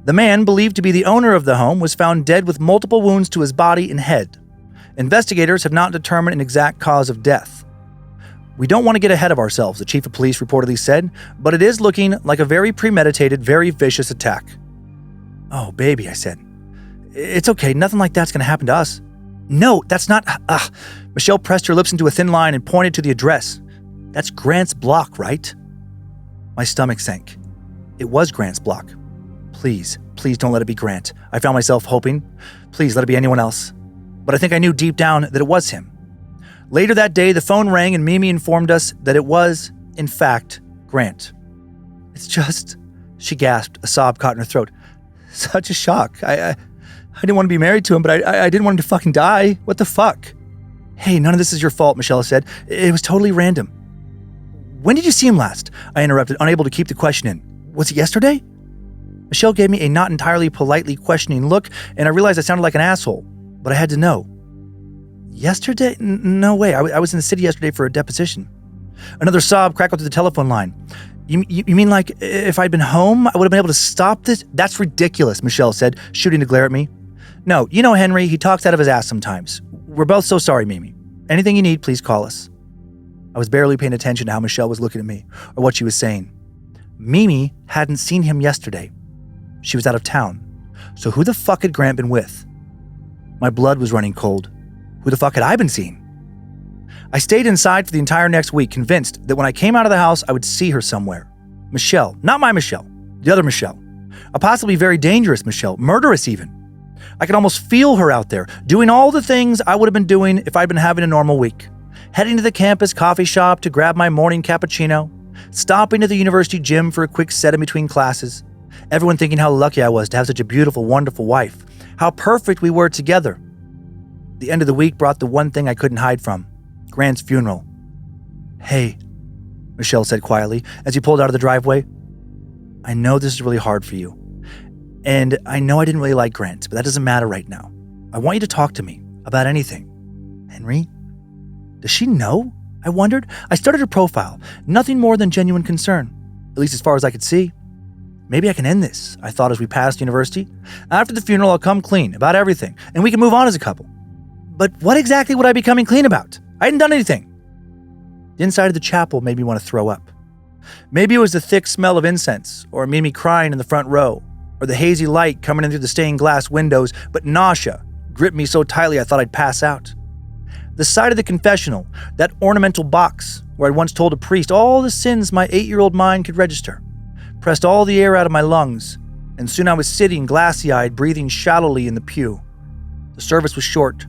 The man, believed to be the owner of the home, was found dead with multiple wounds to his body and head. Investigators have not determined an exact cause of death. We don't want to get ahead of ourselves, the chief of police reportedly said, but it is looking like a very premeditated, very vicious attack. Oh, baby, I said. It's okay, nothing like that's going to happen to us. No, that's not... Michelle pressed her lips into a thin line and pointed to the address. That's Grant's block, right? My stomach sank. It was Grant's block. Please don't let it be Grant. I found myself hoping. Please let it be anyone else. But I think I knew deep down that it was him. Later that day, the phone rang and Mimi informed us that it was, in fact, Grant. It's just... She gasped, a sob caught in her throat. Such a shock. I didn't want to be married to him, but I didn't want him to fucking die. What the fuck? Hey, none of this is your fault, Michelle said. It was totally random. When did you see him last? I interrupted, unable to keep the question in. Was it yesterday? Michelle gave me a not entirely politely questioning look, and I realized I sounded like an asshole, but I had to know. Yesterday? No way. I was in the city yesterday for a deposition. Another sob crackled through the telephone line. You mean like if I'd been home, I would have been able to stop this? That's ridiculous, Michelle said, shooting to glare at me. No, you know Henry, he talks out of his ass sometimes. We're both so sorry, Mimi. Anything you need, please call us. I was barely paying attention to how Michelle was looking at me or what she was saying. Mimi hadn't seen him yesterday. She was out of town. So who the fuck had Grant been with? My blood was running cold. Who the fuck had I been seeing? I stayed inside for the entire next week, convinced that when I came out of the house, I would see her somewhere. Michelle, not my Michelle, the other Michelle. A possibly very dangerous Michelle, murderous even. I could almost feel her out there, doing all the things I would have been doing if I'd been having a normal week. Heading to the campus coffee shop to grab my morning cappuccino, stopping at the university gym for a quick set in between classes, everyone thinking how lucky I was to have such a beautiful, wonderful wife, how perfect we were together. The end of the week brought the one thing I couldn't hide from, Grant's funeral. Hey, Michelle said quietly as he pulled out of the driveway. I know this is really hard for you. And I know I didn't really like Grant, but that doesn't matter right now. I want you to talk to me about anything. Henry? Does she know? I wondered. I started her profile. Nothing more than genuine concern, at least as far as I could see. Maybe I can end this, I thought as we passed university. After the funeral, I'll come clean about everything, and we can move on as a couple. But what exactly would I be coming clean about? I hadn't done anything. The inside of the chapel made me want to throw up. Maybe it was the thick smell of incense, or Mimi crying in the front row, or the hazy light coming in through the stained glass windows, but nausea gripped me so tightly I thought I'd pass out. The sight of the confessional, that ornamental box where I'd once told a priest all the sins my 8-year-old mind could register, pressed all the air out of my lungs, and soon I was sitting glassy-eyed, breathing shallowly in the pew. The service was short.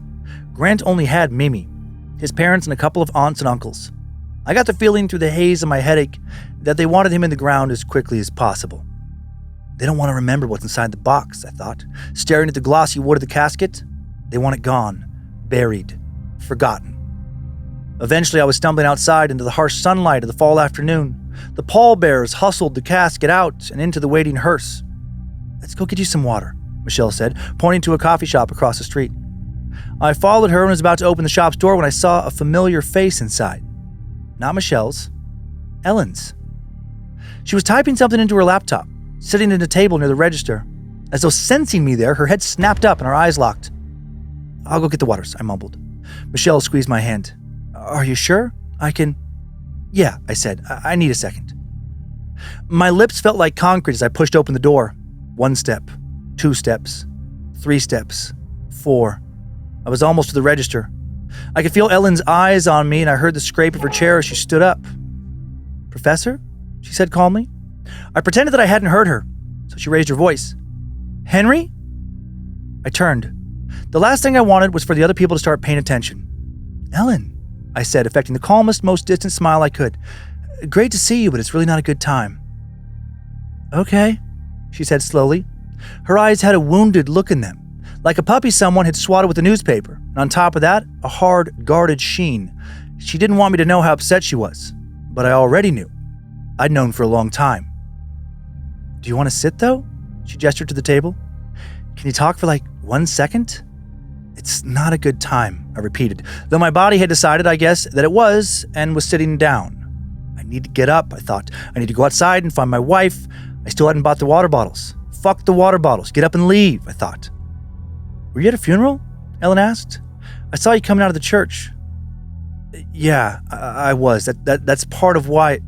Grant only had Mimi, his parents, and a couple of aunts and uncles. I got the feeling through the haze of my headache that they wanted him in the ground as quickly as possible. They don't want to remember what's inside the box, I thought, staring at the glossy wood of the casket. They want it gone, buried, forgotten. Eventually, I was stumbling outside into the harsh sunlight of the fall afternoon. The pallbearers hustled the casket out and into the waiting hearse. "Let's go get you some water," Michelle said, pointing to a coffee shop across the street. I followed her and was about to open the shop's door when I saw a familiar face inside. Not Michelle's, Ellen's. She was typing something into her laptop, sitting at a table near the register. As though sensing me there, her head snapped up and her eyes locked. "I'll go get the waters," I mumbled. Michelle squeezed my hand. "Are you sure? I can—" "Yeah," I said. I need a second." My lips felt like concrete as I pushed open the door. 1 step, 2 steps, 3 steps, 4. I was almost to the register. I could feel Ellen's eyes on me, and I heard the scrape of her chair as she stood up. "Professor?" she said calmly. I pretended that I hadn't heard her, so she raised her voice. "Henry?" I turned. The last thing I wanted was for the other people to start paying attention. "Ellen," I said, affecting the calmest, most distant smile I could. "Great to see you, but it's really not a good time." "Okay," she said slowly. Her eyes had a wounded look in them, like a puppy someone had swatted with a newspaper, and on top of that, a hard, guarded sheen. She didn't want me to know how upset she was, but I already knew. I'd known for a long time. "Do you want to sit, though?" She gestured to the table. "Can you talk for 1 second?" "It's not a good time," I repeated, though my body had decided, I guess, that it was, and was sitting down. I need to get up, I thought. I need to go outside and find my wife. I still hadn't bought the water bottles. Fuck the water bottles. Get up and leave, I thought. "Were you at a funeral?" Ellen asked. "I saw you coming out of the church." "Yeah, I was. That's part of why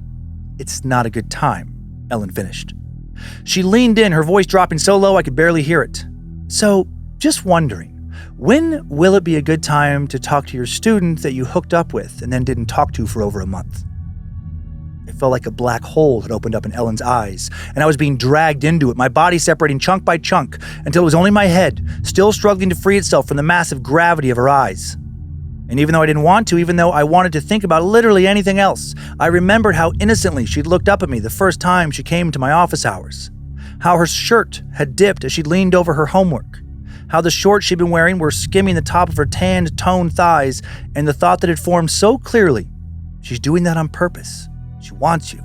it's not a good time," Ellen finished. She leaned in, her voice dropping so low I could barely hear it. "So, just wondering, when will it be a good time to talk to your student that you hooked up with and then didn't talk to for over a month?" It felt like a black hole had opened up in Ellen's eyes, and I was being dragged into it, my body separating chunk by chunk until it was only my head, still struggling to free itself from the massive gravity of her eyes. And even though I didn't want to, even though I wanted to think about literally anything else, I remembered how innocently she'd looked up at me the first time she came to my office hours. How her shirt had dipped as she leaned over her homework. How the shorts she'd been wearing were skimming the top of her tanned, toned thighs, and the thought that had formed so clearly, she's doing that on purpose. She wants you.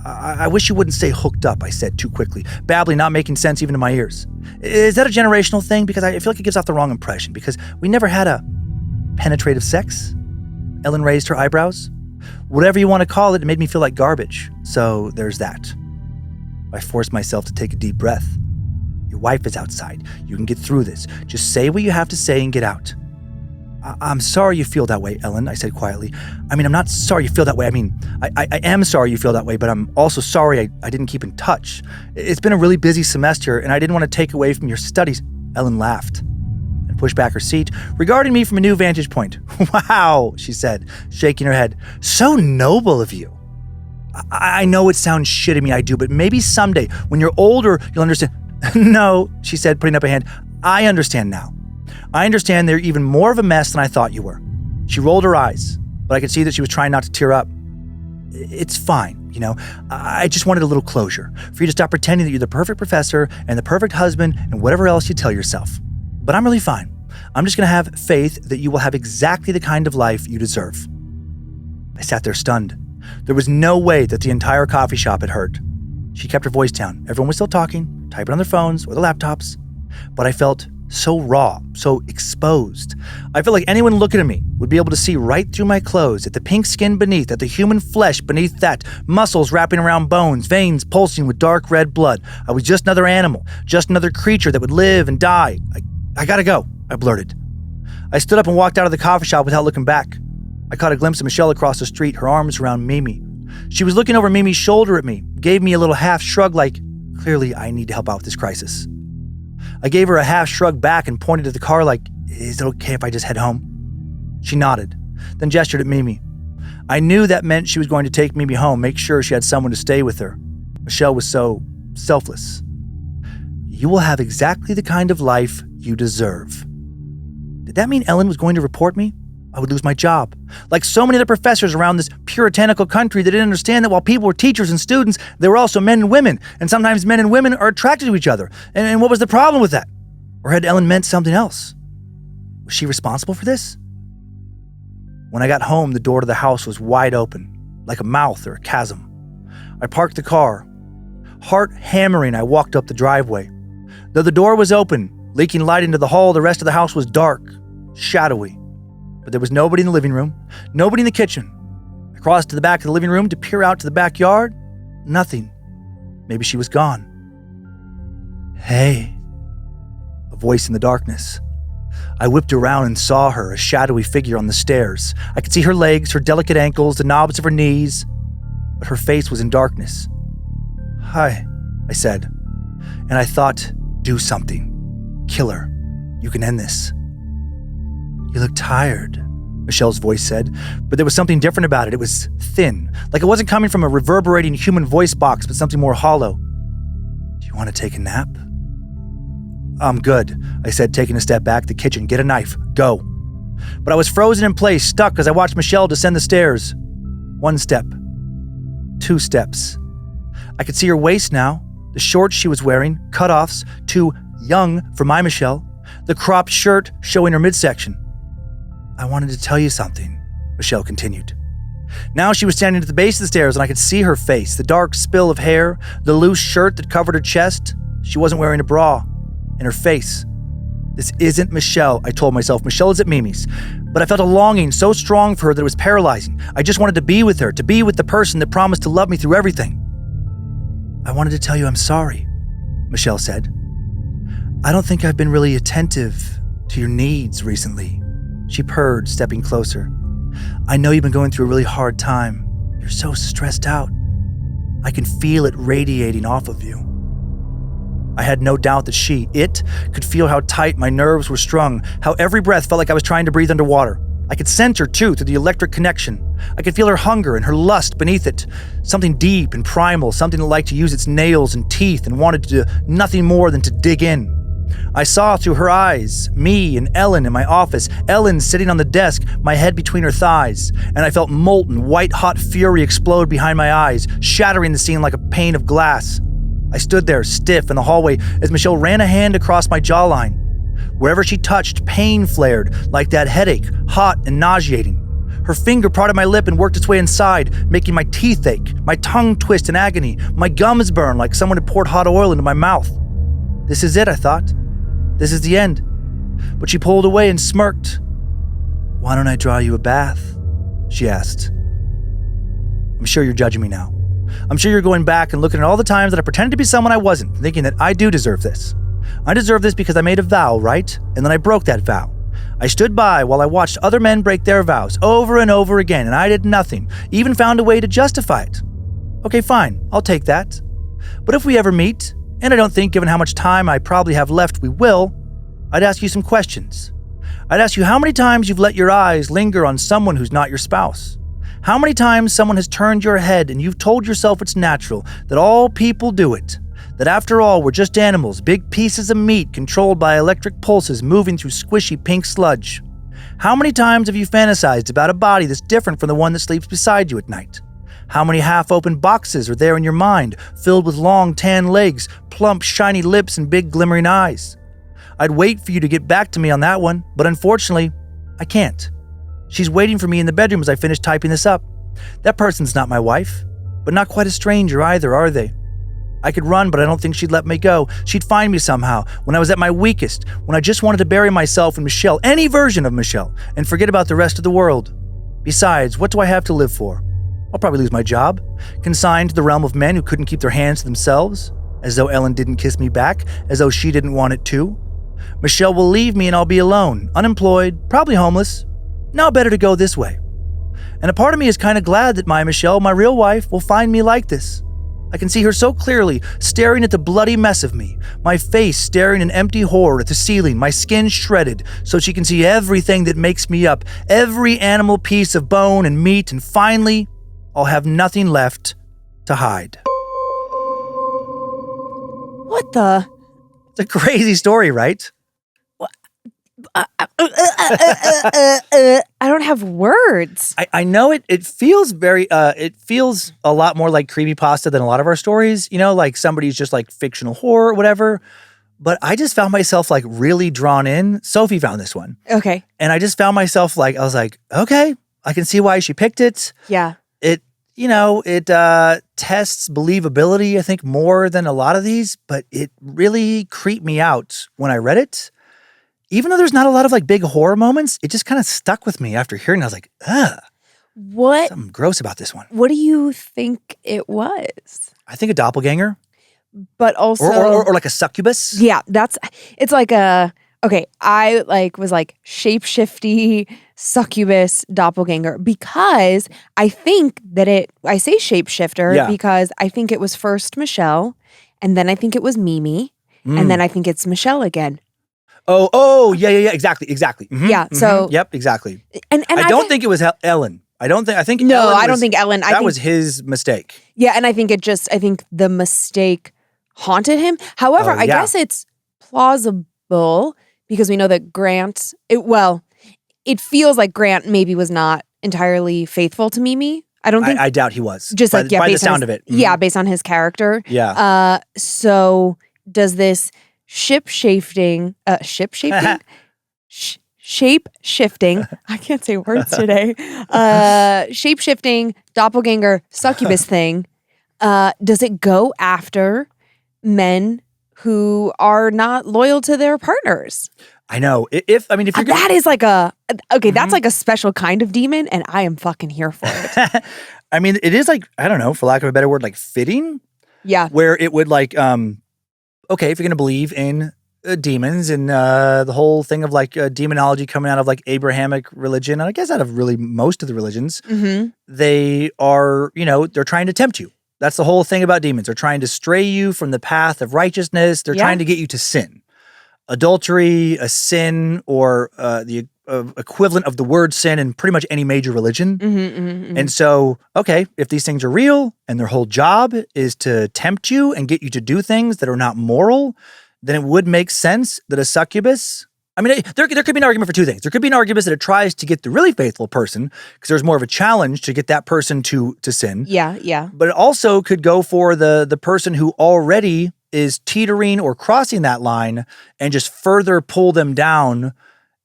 I wish you wouldn't say hooked up, I said too quickly, babbling, not making sense even to my ears. Is that a generational thing? Because I feel like it gives off the wrong impression, because we never had a penetrative sex? Ellen raised her eyebrows. Whatever you want to call it, it made me feel like garbage. So there's that. I forced myself to take a deep breath. Your wife is outside. You can get through this. Just say what you have to say and get out. I'm sorry you feel that way, Ellen, I said quietly. I'm not sorry you feel that way. I am sorry you feel that way, but I'm also sorry I didn't keep in touch. It's been a really busy semester, and I didn't want to take away from your studies. Ellen laughed and pushed back her seat, regarding me from a new vantage point. Wow, she said, shaking her head. So noble of you. I know it sounds shit at me, I do, but maybe someday, when you're older, you'll understand. No, she said, putting up a hand. I understand now. I understand they're even more of a mess than I thought you were. She rolled her eyes, but I could see that she was trying not to tear up. It's fine, I just wanted a little closure, for you to stop pretending that you're the perfect professor and the perfect husband and whatever else you tell yourself. But I'm really fine. I'm just going to have faith that you will have exactly the kind of life you deserve. I sat there stunned. There was no way that the entire coffee shop had heard. She kept her voice down. Everyone was still talking, typing on their phones or their laptops. But I felt so raw, so exposed. I felt like anyone looking at me would be able to see right through my clothes, at the pink skin beneath, at the human flesh beneath that, muscles wrapping around bones, veins pulsing with dark red blood. I was just another animal, just another creature that would live and die. I gotta go, I blurted. I stood up and walked out of the coffee shop without looking back. I caught a glimpse of Michelle across the street, her arms around Mimi. She was looking over Mimi's shoulder at me, gave me a little half shrug like, clearly I need to help out with this crisis. I gave her a half shrug back and pointed to the car like, is it okay if I just head home? She nodded, then gestured at Mimi. I knew that meant she was going to take Mimi home, make sure she had someone to stay with her. Michelle was so selfless. You will have exactly the kind of life you deserve. Did that mean Ellen was going to report me? I would lose my job. Like so many other professors around this puritanical country that didn't understand that while people were teachers and students, they were also men and women, and sometimes men and women are attracted to each other. And what was the problem with that? Or had Ellen meant something else? Was she responsible for this? When I got home, the door to the house was wide open, like a mouth or a chasm. I parked the car. Heart hammering, I walked up the driveway. Though the door was open, leaking light into the hall, the rest of the house was dark, shadowy. But there was nobody in the living room, nobody in the kitchen. I crossed to the back of the living room to peer out to the backyard. Nothing. Maybe she was gone. Hey. A voice in the darkness. I whipped around and saw her, a shadowy figure on the stairs. I could see her legs, her delicate ankles, the knobs of her knees, but her face was in darkness. Hi, I said, and I thought, do something. Kill her. You can end this. You look tired, Michelle's voice said, but there was something different about it. It was thin, like it wasn't coming from a reverberating human voice box, but something more hollow. Do you want to take a nap? I'm good, I said, taking a step back to the kitchen. Get a knife. Go. But I was frozen in place, stuck as I watched Michelle descend the stairs. 1 step. 2 steps. I could see her waist now, the shorts she was wearing, cutoffs, too young for my Michelle, the cropped shirt showing her midsection. I wanted to tell you something, Michelle continued. Now she was standing at the base of the stairs and I could see her face, the dark spill of hair, the loose shirt that covered her chest. She wasn't wearing a bra. And her face. This isn't Michelle, I told myself. Michelle is at Mimi's. But I felt a longing so strong for her that it was paralyzing. I just wanted to be with her, to be with the person that promised to love me through everything. I wanted to tell you I'm sorry, Michelle said. I don't think I've been really attentive to your needs recently. She purred, stepping closer. I know you've been going through a really hard time. You're so stressed out. I can feel it radiating off of you. I had no doubt that she, could feel how tight my nerves were strung, how every breath felt like I was trying to breathe underwater. I could sense her, too, through the electric connection. I could feel her hunger and her lust beneath it. Something deep and primal, something that liked to use its nails and teeth and wanted to do nothing more than to dig in. I saw through her eyes, me and Ellen in my office, Ellen sitting on the desk, my head between her thighs, and I felt molten, white-hot fury explode behind my eyes, shattering the scene like a pane of glass. I stood there, stiff in the hallway, as Michelle ran a hand across my jawline. Wherever she touched, pain flared, like that headache, hot and nauseating. Her finger prodded my lip and worked its way inside, making my teeth ache, my tongue twist in agony, my gums burn like someone had poured hot oil into my mouth. This is it, I thought. This is the end. But she pulled away and smirked. Why don't I draw you a bath? She asked. I'm sure you're judging me now. I'm sure you're going back and looking at all the times that I pretended to be someone I wasn't, thinking that I do deserve this. I deserve this because I made a vow, right? And then I broke that vow. I stood by while I watched other men break their vows over and over again, and I did nothing, even found a way to justify it. Okay, fine, I'll take that. But if we ever meet, and I don't think given how much time I probably have left we will, I'd ask you some questions. I'd ask you how many times you've let your eyes linger on someone who's not your spouse. How many times someone has turned your head and you've told yourself it's natural, that all people do it, that after all we're just animals, big pieces of meat controlled by electric pulses moving through squishy pink sludge. How many times have you fantasized about a body that's different from the one that sleeps beside you at night? How many half-open boxes are there in your mind, filled with long tan legs, plump shiny lips, and big glimmering eyes? I'd wait for you to get back to me on that one, but unfortunately, I can't. She's waiting for me in the bedroom as I finish typing this up. That person's not my wife, but not quite a stranger either, are they? I could run, but I don't think she'd let me go. She'd find me somehow, when I was at my weakest, when I just wanted to bury myself in Michelle, any version of Michelle, and forget about the rest of the world. Besides, what do I have to live for? I'll probably lose my job, consigned to the realm of men who couldn't keep their hands to themselves, as though Ellen didn't kiss me back, as though she didn't want it too. Michelle will leave me and I'll be alone, unemployed, probably homeless. Now better to go this way. And a part of me is kind of glad that my Michelle, my real wife, will find me like this. I can see her so clearly, staring at the bloody mess of me, my face staring in empty horror at the ceiling, my skin shredded, so she can see everything that makes me up, every animal piece of bone and meat, and finally, I'll have nothing left to hide. What the? It's a crazy story, right? I don't have words. I know it feels very it feels a lot more like creepypasta than a lot of our stories, like somebody's just like fictional horror or whatever. But I just found myself like really drawn in. Sophie found this one. Okay. And I just found myself like, I was like, okay, I can see why she picked it. Yeah. It tests believability, I think, more than a lot of these, but it really creeped me out when I read it. Even though there's not a lot of like big horror moments, it just kind of stuck with me after hearing it. I was like, ugh. What? Something gross about this one. What do you think it was? I think a doppelganger. But also... Or like a succubus. Yeah, it's like I was like shape-shifty succubus doppelganger because I think that I say shapeshifter because I think it was first Michelle and then I think it was Mimi and then I think it's Michelle again. Oh, yeah, exactly. Mm-hmm, yeah, so... Yep, exactly. And I don't think it was Ellen. I think No, Ellen I don't think Ellen. That was his mistake. Yeah, and I think the mistake haunted him. However, I guess it's plausible because we know that Grant, it feels like Grant maybe was not entirely faithful to Mimi. I don't think. I doubt he was. Just by the sound of it. Mm-hmm. Yeah, based on his character. Yeah. So does this shape-shifting, shape-shifting, I can't say words today, shape-shifting doppelganger succubus thing, does it go after men who are not loyal to their partners? I know. If you're that is like that's like a special kind of demon, and I am fucking here for it. I mean, it is like, I don't know, for lack of a better word, like fitting. Yeah. Where it would like, okay, if you're going to believe in demons and the whole thing of like demonology coming out of like Abrahamic religion, and I guess out of really most of the religions, they are, they're trying to tempt you. That's the whole thing about demons. They're trying to stray you from the path of righteousness. They're trying to get you to sin. Adultery, a sin, or the equivalent of the word sin in pretty much any major religion. And so, okay, if these things are real and their whole job is to tempt you and get you to do things that are not moral, then it would make sense that a succubus... I mean, there could be an argument for two things. There could be an argument that it tries to get the really faithful person because there's more of a challenge to get that person to sin. Yeah. But it also could go for the person who already is teetering or crossing that line and just further pull them down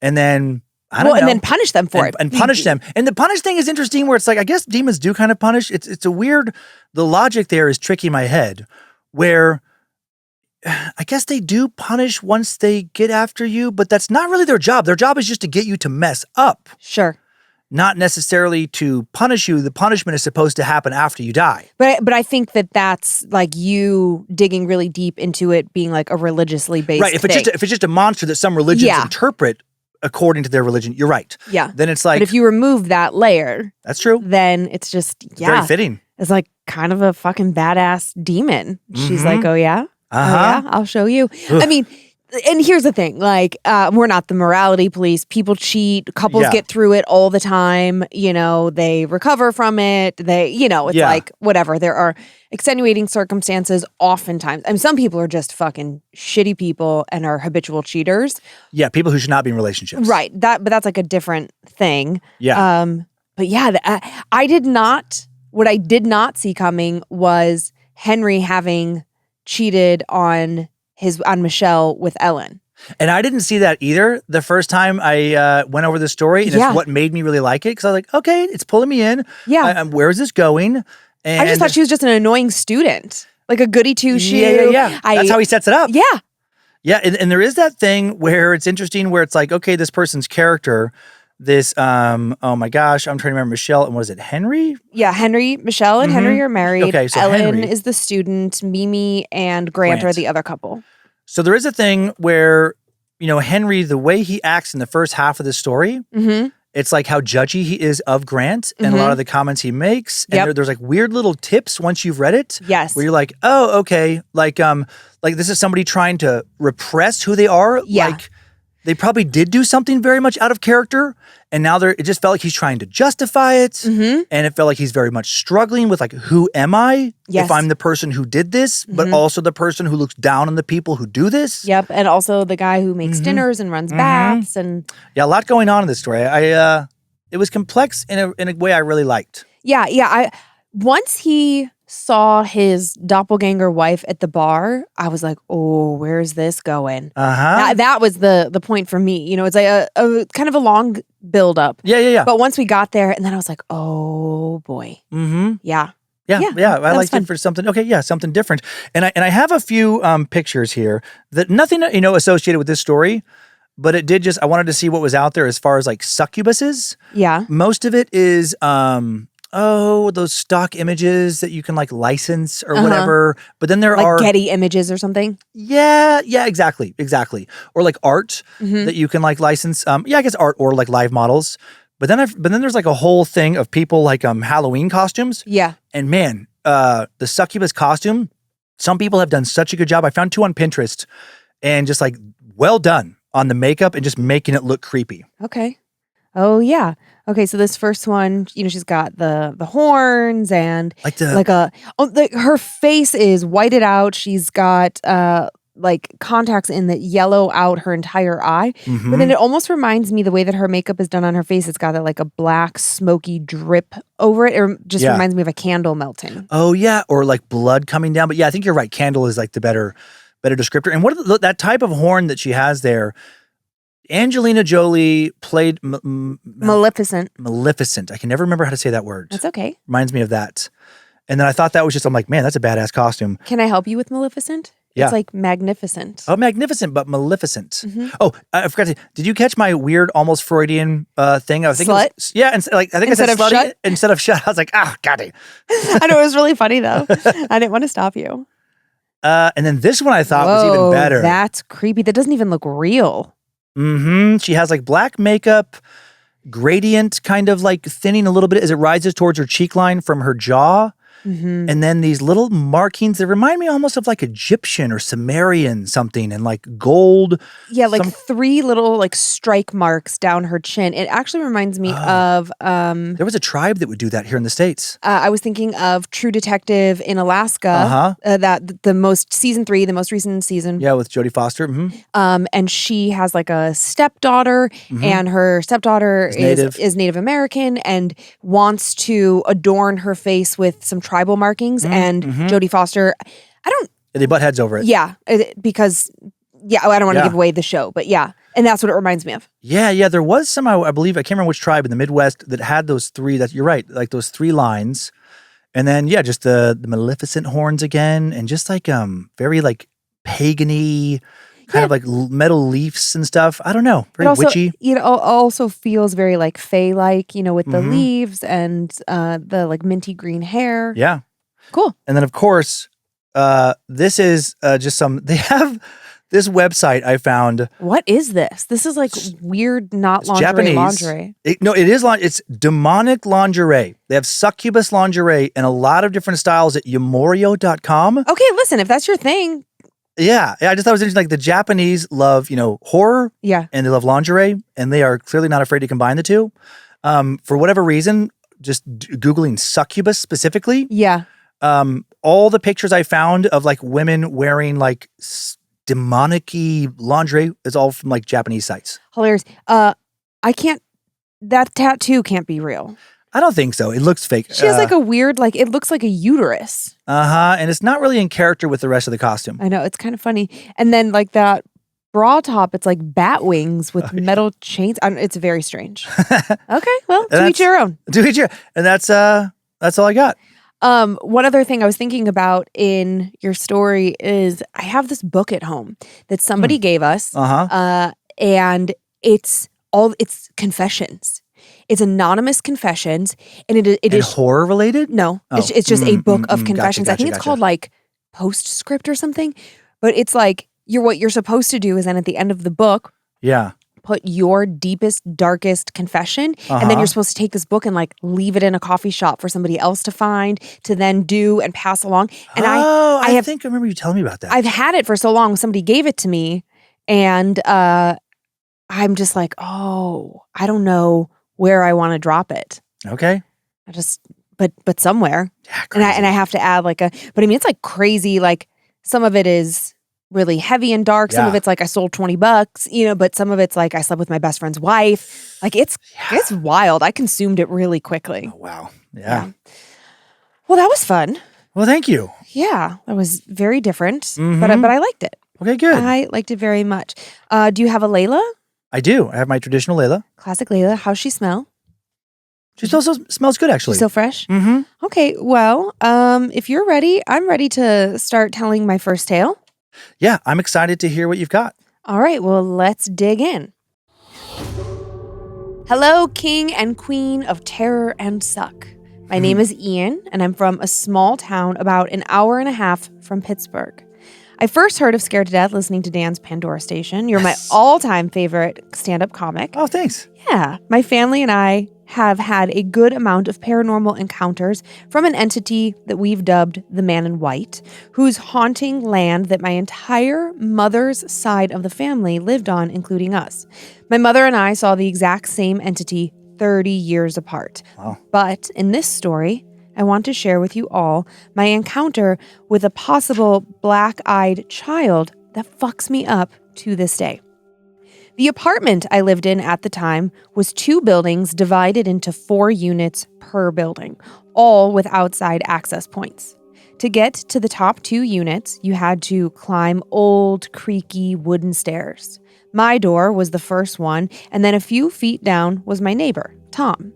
and then... I don't know. And then punish them for it. And punish them. And the punish thing is interesting where it's like, I guess demons do kind of punish. It's a weird... The logic there is tricky in my head where... I guess they do punish once they get after you, but that's not really their job. Their job is just to get you to mess up. Sure. Not necessarily to punish you. The punishment is supposed to happen after you die. But I think that's like you digging really deep into it being like a religiously based right. If it's just a monster that some religions interpret according to their religion, you're right. Yeah. Then it's like... But if you remove that layer... That's true. Then it's just, very fitting. It's like kind of a fucking badass demon. She's like, oh yeah? Oh, yeah, I'll show you. Ugh. I mean, and here's the thing, like, we're not the morality police. People cheat. Couples get through it all the time. They recover from it. It's like, whatever. There are extenuating circumstances oftentimes. I mean, some people are just fucking shitty people and are habitual cheaters. Yeah, people who should not be in relationships. Right. But that's like a different thing. Yeah. But yeah, what I did not see coming was Henry having cheated on Michelle with Ellen. And I didn't see that either the first time I went over the story. And it's what made me really like it. Because I was like, okay, it's pulling me in. Yeah. Where is this going? And I just thought she was just an annoying student. Like a goody two-shoe. Yeah. That's how he sets it up. Yeah. Yeah. And there is that thing where it's interesting where it's like, okay, this person's character... This, oh my gosh, I'm trying to remember Michelle, and was it Henry? Yeah, Michelle and Henry are married. Okay, so Ellen Henry is the student, Mimi and Grant are the other couple. So there is a thing where, Henry, the way he acts in the first half of the story, it's like how judgy he is of Grant and a lot of the comments he makes. And there's like weird little tips once you've read it. Yes. Where you're like, oh, okay. Like this is somebody trying to repress who they are. Yeah. Like, they probably did do something very much out of character, and now it just felt like he's trying to justify it, and it felt like he's very much struggling with like, who am I if I'm the person who did this, but also the person who looks down on the people who do this? Yep, and also the guy who makes dinners and runs baths, and yeah, a lot going on in this story. It was complex in a way I really liked. Yeah. Once he saw his doppelganger wife at the bar, I was like, oh, where's this going? That was the point for me. It's like a kind of a long buildup. Yeah. But once we got there, and then I was like, oh boy. Yeah. I liked it for something. Okay, yeah, something different. And I have a few pictures here that nothing associated with this story, but it did I wanted to see what was out there as far as like succubuses. Yeah. Most of it is those stock images that you can like license or whatever. But then there are Getty Images or something. Yeah, exactly. Or like art that you can like license. I guess art or like live models. But then there's like a whole thing of people like Halloween costumes. Yeah. And man, the succubus costume, some people have done such a good job. I found 2 on Pinterest and just like well done on the makeup and just making it look creepy. Okay. Oh yeah. Okay, so this first one, she's got the horns and her face is whited out. She's got like contacts in that yellow out her entire eye. But then it almost reminds me the way that her makeup is done on her face. It's got that like a black smoky drip over it. It just reminds me of a candle melting. Oh yeah, or like blood coming down. But yeah, I think you're right. Candle is like the better descriptor. And what that type of horn that she has there. Angelina Jolie played Maleficent. Maleficent. I can never remember how to say that word. That's okay. Reminds me of that. And then I thought that was I'm like, man, that's a badass costume. Can I help you with Maleficent? Yeah. It's like magnificent. Oh, magnificent, but Maleficent. Oh, I forgot to. Did you catch my weird, almost Freudian thing? I think Slut? I think Instead I of said slutty shut? instead of shut. I was like, God damn. I know, it was really funny though. I didn't want to stop you. And then this one I thought was even better. That's creepy. That doesn't even look real. She has like black makeup, gradient kind of like thinning a little bit as it rises towards her cheek line from her jaw. And then these little markings that remind me almost of like Egyptian or Sumerian something and like gold. Yeah, like 3 little like strike marks down her chin. It actually reminds me of there was a tribe that would do that here in the States. I was thinking of True Detective in Alaska. That the most season 3, the most recent season. Yeah, with Jodie Foster. And she has like a stepdaughter, and her stepdaughter is Native American and wants to adorn her face with some tribal markings. And Jodie Foster, They butt heads over it. Yeah, because I don't want to give away the show, but yeah, and that's what it reminds me of. Yeah, there was some, I believe, I can't remember which tribe in the Midwest that had those 3, that you're right, like those 3 lines. And then, just the Maleficent horns again, and just like very like pagan-y, kind of like metal leaves and stuff. I don't know, very witchy. It also feels very like fae-like, with the leaves and the like minty green hair. Yeah. Cool. And then, of course, this is just they have this website I found. What is this? This is like weird, not lingerie. Lingerie. It is. It's demonic lingerie. They have succubus lingerie in a lot of different styles at yamorio.com. Okay, listen, if that's your thing. Yeah, I just thought it was interesting. Like the Japanese love, horror. Yeah. And they love lingerie, and they are clearly not afraid to combine the two. For whatever reason, just Googling succubus specifically. Yeah. All the pictures I found of like women wearing like demonic-y lingerie is all from like Japanese sites. Hilarious. That tattoo can't be real. I don't think so. It looks fake. She has like a weird, like it looks like a uterus. And it's not really in character with the rest of the costume. I know, it's kind of funny. And then like that bra top, it's like bat wings with metal chains. It's very strange. Okay, well, to each your own. To each your, and that's all I got. One other thing I was thinking about in your story is I have this book at home that somebody gave us. And it's confessions. It's anonymous confessions, and it is horror related. No, it's just a book of confessions. I think it's called like Postscript or something. But it's like what you're supposed to do is then at the end of the book, put your deepest, darkest confession, and then you're supposed to take this book and like leave it in a coffee shop for somebody else to find, to then do and pass along. And I think I remember you telling me about that. I've had it for so long. Somebody gave it to me, and I'm just like, oh, I don't know where I want to drop it. Okay. But somewhere. Yeah, And I crazy. have to add but I mean, it's like crazy. Like some of it is really heavy and dark. Some of Yeah. it's like I sold $20, but some of it's like I slept with my best friend's wife. Like it's wild. I consumed it really quickly. Oh, wow. Yeah. Well, that was fun. Well, thank you. Yeah, that was very different, Mhm. but I liked it. Okay, good. I liked it very much. Do you have a Layla? I do. I have my traditional Layla. Classic Layla. How's she smell? She still smells good, actually. She's still fresh? Mm-hmm. Okay, well, if you're ready, I'm ready to start telling my first tale. Yeah, I'm excited to hear what you've got. All right, well, let's dig in. Hello, King and Queen of Terror and Suck. My name is Ian, and I'm from a small town about an hour and a half from Pittsburgh. I first heard of Scared to Death listening to Dan's Pandora Station. You're my all-time favorite stand-up comic. Oh, thanks. Yeah, my family and I have had a good amount of paranormal encounters from an entity that we've dubbed the Man in White, whose haunting land that my entire mother's side of the family lived on, including us. My mother and I saw the exact same entity 30 years apart. Wow. But in this story, I want to share with you all my encounter with a possible black-eyed child that fucks me up to this day. The apartment I lived in at the time was 2 buildings divided into 4 units per building, all with outside access points. To get to the top 2 units, you had to climb old, creaky wooden stairs. My door was the first one, and then a few feet down was my neighbor, Tom.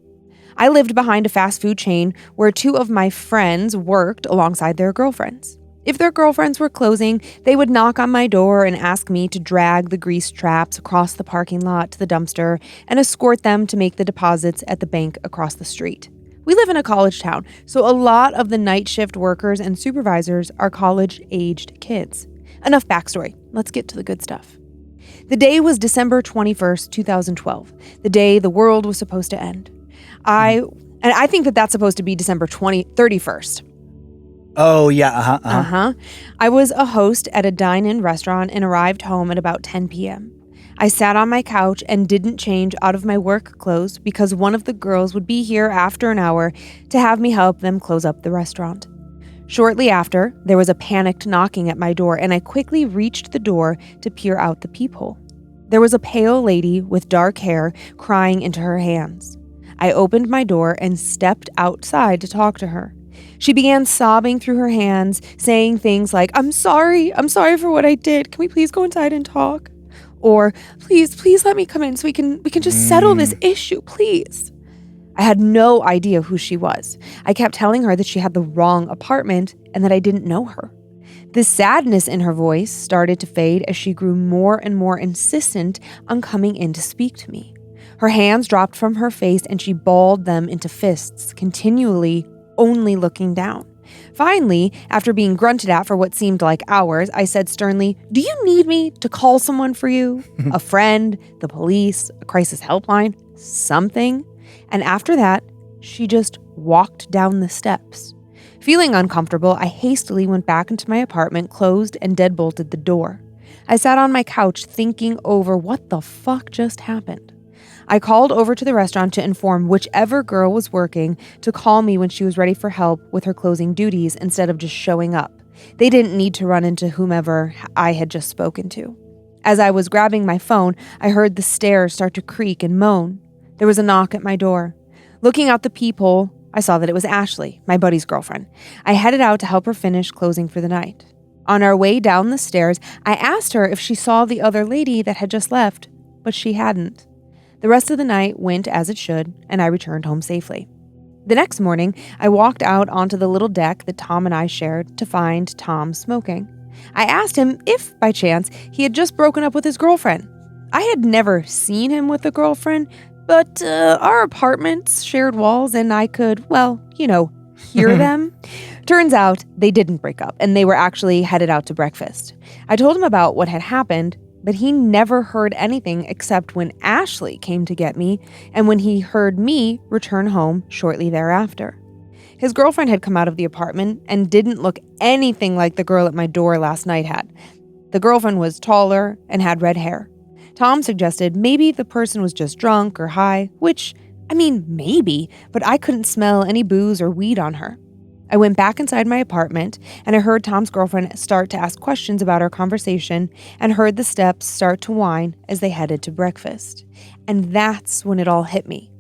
I lived behind a fast food chain where 2 of my friends worked alongside their girlfriends. If their girlfriends were closing, they would knock on my door and ask me to drag the grease traps across the parking lot to the dumpster and escort them to make the deposits at the bank across the street. We live in a college town, so a lot of the night shift workers and supervisors are college-aged kids. Enough backstory. Let's get to the good stuff. The day was December 21st, 2012, the day the world was supposed to end. I think that that's supposed to be December 31st. Oh, yeah. I was a host at a dine-in restaurant and arrived home at about 10 p.m. I sat on my couch and didn't change out of my work clothes because one of the girls would be here after an hour to have me help them close up the restaurant. Shortly after, there was a panicked knocking at my door, and I quickly reached the door to peer out the peephole. There was a pale lady with dark hair crying into her hands. I opened my door and stepped outside to talk to her. She began sobbing through her hands, saying things like, I'm sorry for what I did. Can we please go inside and talk? Or, please let me come in so we can just settle this issue, please. I had no idea who she was. I kept telling her that she had the wrong apartment and that I didn't know her. The sadness in her voice started to fade as she grew more and more insistent on coming in to speak to me. Her hands dropped from her face and she balled them into fists, continually only looking down. Finally, after being grunted at for what seemed like hours, I said sternly, do you need me to call someone for you? A friend, the police, a crisis helpline, something? And after that, she just walked down the steps. Feeling uncomfortable, I hastily went back into my apartment, closed and deadbolted the door. I sat on my couch thinking over what the fuck just happened. I called over to the restaurant to inform whichever girl was working to call me when she was ready for help with her closing duties instead of just showing up. They didn't need to run into whomever I had just spoken to. As I was grabbing my phone, I heard the stairs start to creak and moan. There was a knock at my door. Looking out the peephole, I saw that it was Ashley, my buddy's girlfriend. I headed out to help her finish closing for the night. On our way down the stairs, I asked her if she saw the other lady that had just left, but she hadn't. The rest of the night went as it should, and I returned home safely. The next morning, I walked out onto the little deck that Tom and I shared to find Tom smoking. I asked him if, by chance, he had just broken up with his girlfriend. I had never seen him with a girlfriend, but our apartments shared walls and I could, hear them. Turns out they didn't break up, and they were actually headed out to breakfast. I told him about what had happened, but he never heard anything except when Ashley came to get me and when he heard me return home shortly thereafter. His girlfriend had come out of the apartment and didn't look anything like the girl at my door last night had. The girlfriend was taller and had red hair. Tom suggested maybe the person was just drunk or high, which, I mean, maybe, but I couldn't smell any booze or weed on her. I went back inside my apartment, and I heard Tom's girlfriend start to ask questions about our conversation and heard the steps start to whine as they headed to breakfast. And that's when it all hit me.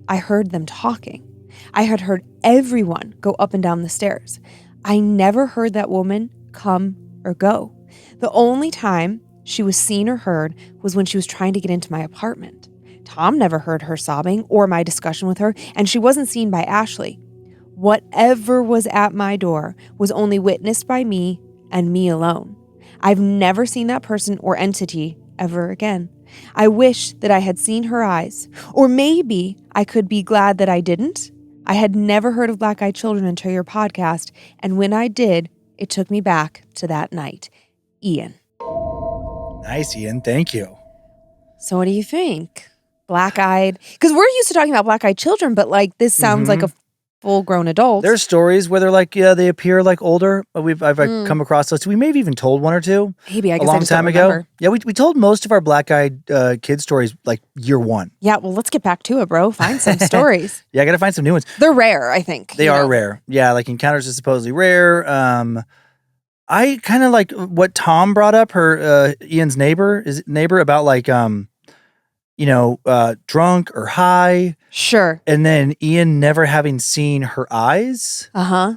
I heard them talking. I had heard everyone go up and down the stairs. I never heard that woman come or go. The only time she was seen or heard was when she was trying to get into my apartment. Tom never heard her sobbing or my discussion with her, and she wasn't seen by Ashley. Whatever was at my door was only witnessed by me and me alone. I've never seen that person or entity ever again. I wish that I had seen her eyes, or maybe I could be glad that I didn't. I had never heard of black-eyed children until your podcast, and when I did, it took me back to that night. Ian. Nice, Ian. Thank you. So what do you think? Black-eyed? Because we're used to talking about black-eyed children, but like this sounds like a full-grown adult. There's stories where they're like, yeah, they appear like older. I've come across those. We may have even told one or two. Maybe, I guess a long I just don't time ago. remember. Yeah, we told most of our black-eyed kid stories like year one. Yeah, well, let's get back to it, bro. Find some stories. Yeah, I got to find some new ones. They're rare, I think. They are rare. Yeah, like encounters are supposedly rare. I kind of like what Tom brought up, Ian's neighbor about like, drunk or high. Sure. And then Ian never having seen her eyes. Uh-huh.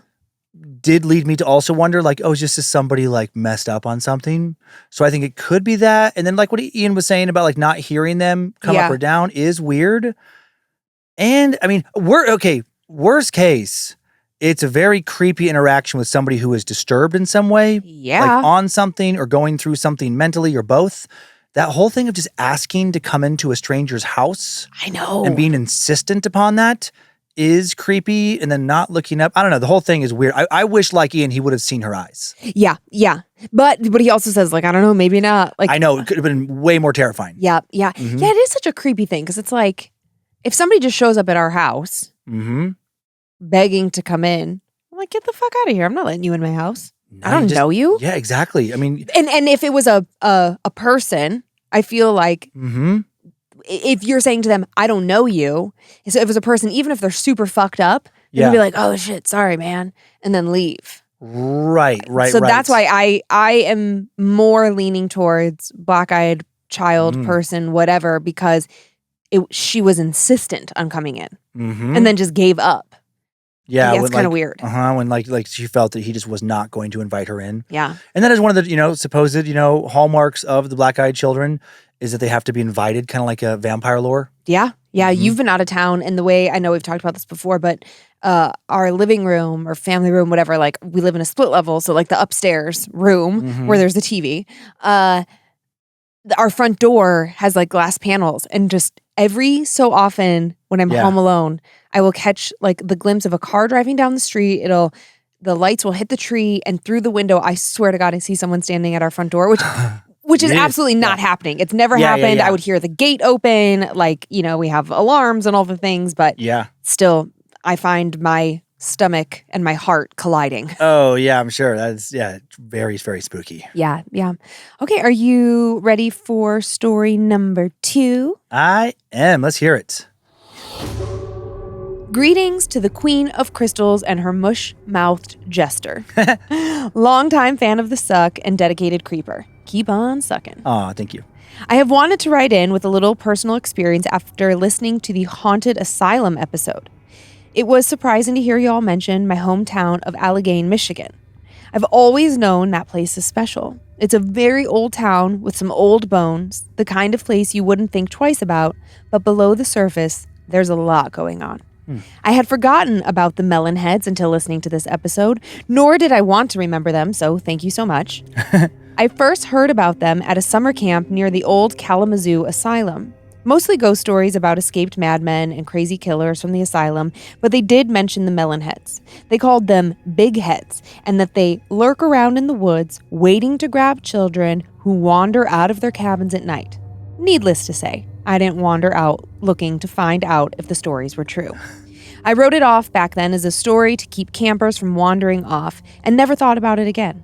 Did lead me to also wonder, like, oh, just is somebody like messed up on something? So I think it could be that. And then like what Ian was saying about like not hearing them come up or down is weird. And I mean, worst case, it's a very creepy interaction with somebody who is disturbed in some way. Yeah. Like on something or going through something mentally or both. That whole thing of just asking to come into a stranger's house. I know. And being insistent upon that is creepy, and then not looking up. I don't know. The whole thing is weird. I wish, like Ian, he would have seen her eyes. Yeah. But he also says, like, I don't know, maybe not. Like, I know. It could have been way more terrifying. Yeah. Mm-hmm. Yeah, it is such a creepy thing, because it's like, if somebody just shows up at our house begging to come in, I'm like, get the fuck out of here. I'm not letting you in my house. No, I don't know you. Yeah, exactly. I mean, and if it was a person, I feel like if you're saying to them, I don't know you, so if it was a person, even if they're super fucked up, you'd be like, oh shit, sorry, man, and then leave. Right. So that's why I am more leaning towards black-eyed child person, whatever, because she was insistent on coming in and then just gave up. Yeah, it's kind of weird. When like she felt that he just was not going to invite her in. Yeah. And that is one of the, supposed, hallmarks of the black-eyed children is that they have to be invited, kind of like a vampire lore. Yeah. You've been out of town, and the way, I know we've talked about this before, but our living room or family room, whatever, like we live in a split level, so like the upstairs room where there's a TV, our front door has like glass panels, and just every so often when I'm home alone, I will catch like the glimpse of a car driving down the street. The lights will hit the tree, and through the window, I swear to God, I see someone standing at our front door, which is absolutely not happening. It's never happened. I would hear the gate open, like, we have alarms and all the things, but still, I find my stomach and my heart colliding. Oh, yeah, I'm sure. That's, very, very spooky. Yeah. Okay, are you ready for story number 2? I am. Let's hear it. Greetings to the Queen of Crystals and her mush-mouthed jester. Longtime fan of the suck and dedicated creeper. Keep on sucking. Aw, thank you. I have wanted to write in with a little personal experience after listening to the Haunted Asylum episode. It was surprising to hear y'all mention my hometown of Allegheny, Michigan. I've always known that place is special. It's a very old town with some old bones, the kind of place you wouldn't think twice about, but below the surface, there's a lot going on. I had forgotten about the melon heads until listening to this episode, nor did I want to remember them, so thank you so much. I first heard about them at a summer camp near the old Kalamazoo Asylum. Mostly ghost stories about escaped madmen and crazy killers from the asylum, but they did mention the melon heads. They called them big heads, and that they lurk around in the woods, waiting to grab children who wander out of their cabins at night. Needless to say, I didn't wander out looking to find out if the stories were true. I wrote it off back then as a story to keep campers from wandering off and never thought about it again.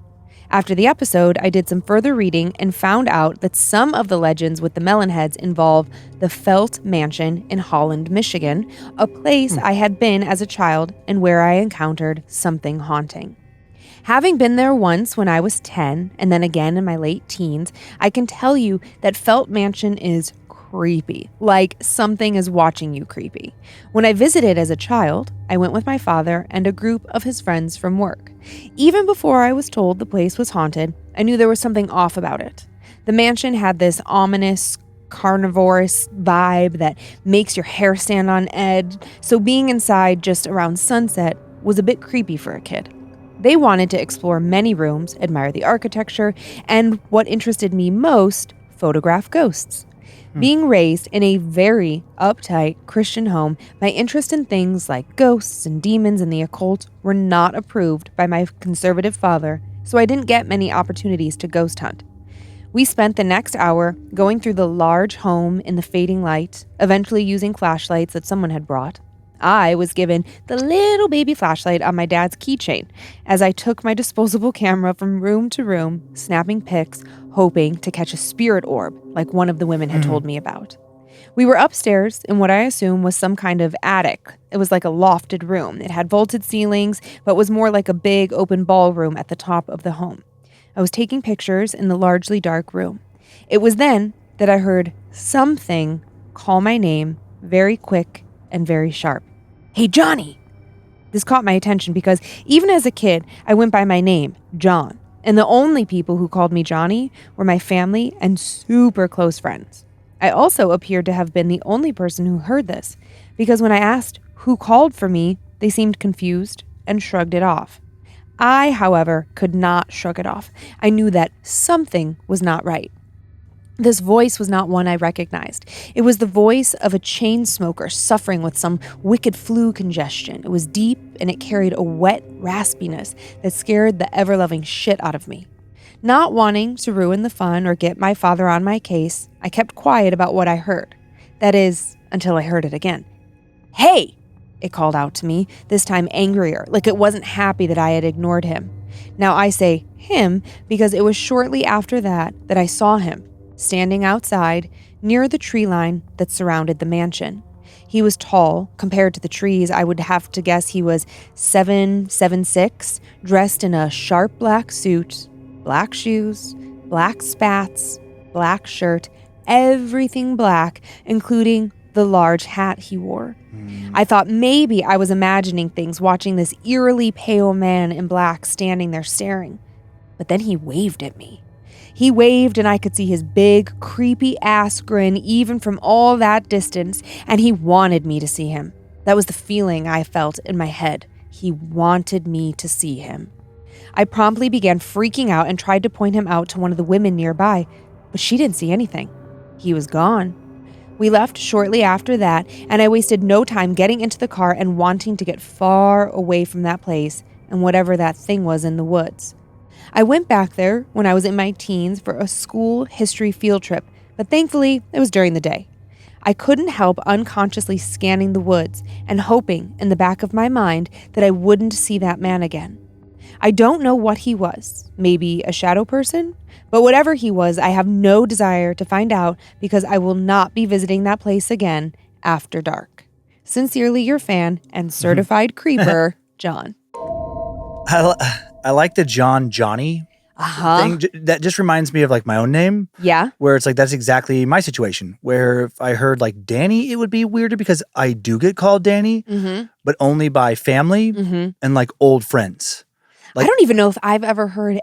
After the episode, I did some further reading and found out that some of the legends with the melon heads involve the Felt Mansion in Holland, Michigan, a place I had been as a child and where I encountered something haunting. Having been there once when I was 10 and then again in my late teens, I can tell you that Felt Mansion is creepy, like something is watching you creepy. When I visited as a child, I went with my father and a group of his friends from work. Even before I was told the place was haunted, I knew there was something off about it. The mansion had this ominous, carnivorous vibe that makes your hair stand on edge, so being inside just around sunset was a bit creepy for a kid. They wanted to explore many rooms, admire the architecture, and what interested me most, photograph ghosts. Being raised in a very uptight Christian home, my interest in things like ghosts and demons and the occult were not approved by my conservative father, so I didn't get many opportunities to ghost hunt. We spent the next hour going through the large home in the fading light, eventually using flashlights that someone had brought. I was given the little baby flashlight on my dad's keychain as I took my disposable camera from room to room, snapping pics, hoping to catch a spirit orb like one of the women had told me about. We were upstairs in what I assume was some kind of attic. It was like a lofted room. It had vaulted ceilings, but was more like a big open ballroom at the top of the home. I was taking pictures in the largely dark room. It was then that I heard something call my name, very quick and very sharp. "Hey, Johnny!" This caught my attention because even as a kid, I went by my name, John. And the only people who called me Johnny were my family and super close friends. I also appeared to have been the only person who heard this, because when I asked who called for me, they seemed confused and shrugged it off. I, however, could not shrug it off. I knew that something was not right. This voice was not one I recognized. It was the voice of a chain smoker suffering with some wicked flu congestion. It was deep and it carried a wet raspiness that scared the ever-loving shit out of me. Not wanting to ruin the fun or get my father on my case, I kept quiet about what I heard. That is, until I heard it again. "Hey!" it called out to me, this time angrier, like it wasn't happy that I had ignored him. Now I say him because it was shortly after that I saw him, standing outside near the tree line that surrounded the mansion. He was tall compared to the trees. I would have to guess he was 7'6", dressed in a sharp black suit, black shoes, black spats, black shirt, everything black, including the large hat he wore. I thought maybe I was imagining things watching this eerily pale man in black standing there staring. But then he waved at me. He waved and I could see his big, creepy ass grin even from all that distance, and he wanted me to see him. That was the feeling I felt in my head. He wanted me to see him. I promptly began freaking out and tried to point him out to one of the women nearby, but she didn't see anything. He was gone. We left shortly after that, and I wasted no time getting into the car and wanting to get far away from that place and whatever that thing was in the woods. I went back there when I was in my teens for a school history field trip, but thankfully it was during the day. I couldn't help unconsciously scanning the woods and hoping in the back of my mind that I wouldn't see that man again. I don't know what he was, maybe a shadow person, but whatever he was, I have no desire to find out because I will not be visiting that place again after dark. Sincerely your fan and certified creeper, John. I like the Johnny thing. That just reminds me of like my own name. Yeah. Where it's like, that's exactly my situation. Where if I heard like Danny, it would be weirder because I do get called Danny, but only by family and like old friends. Like, I don't even know if I've ever heard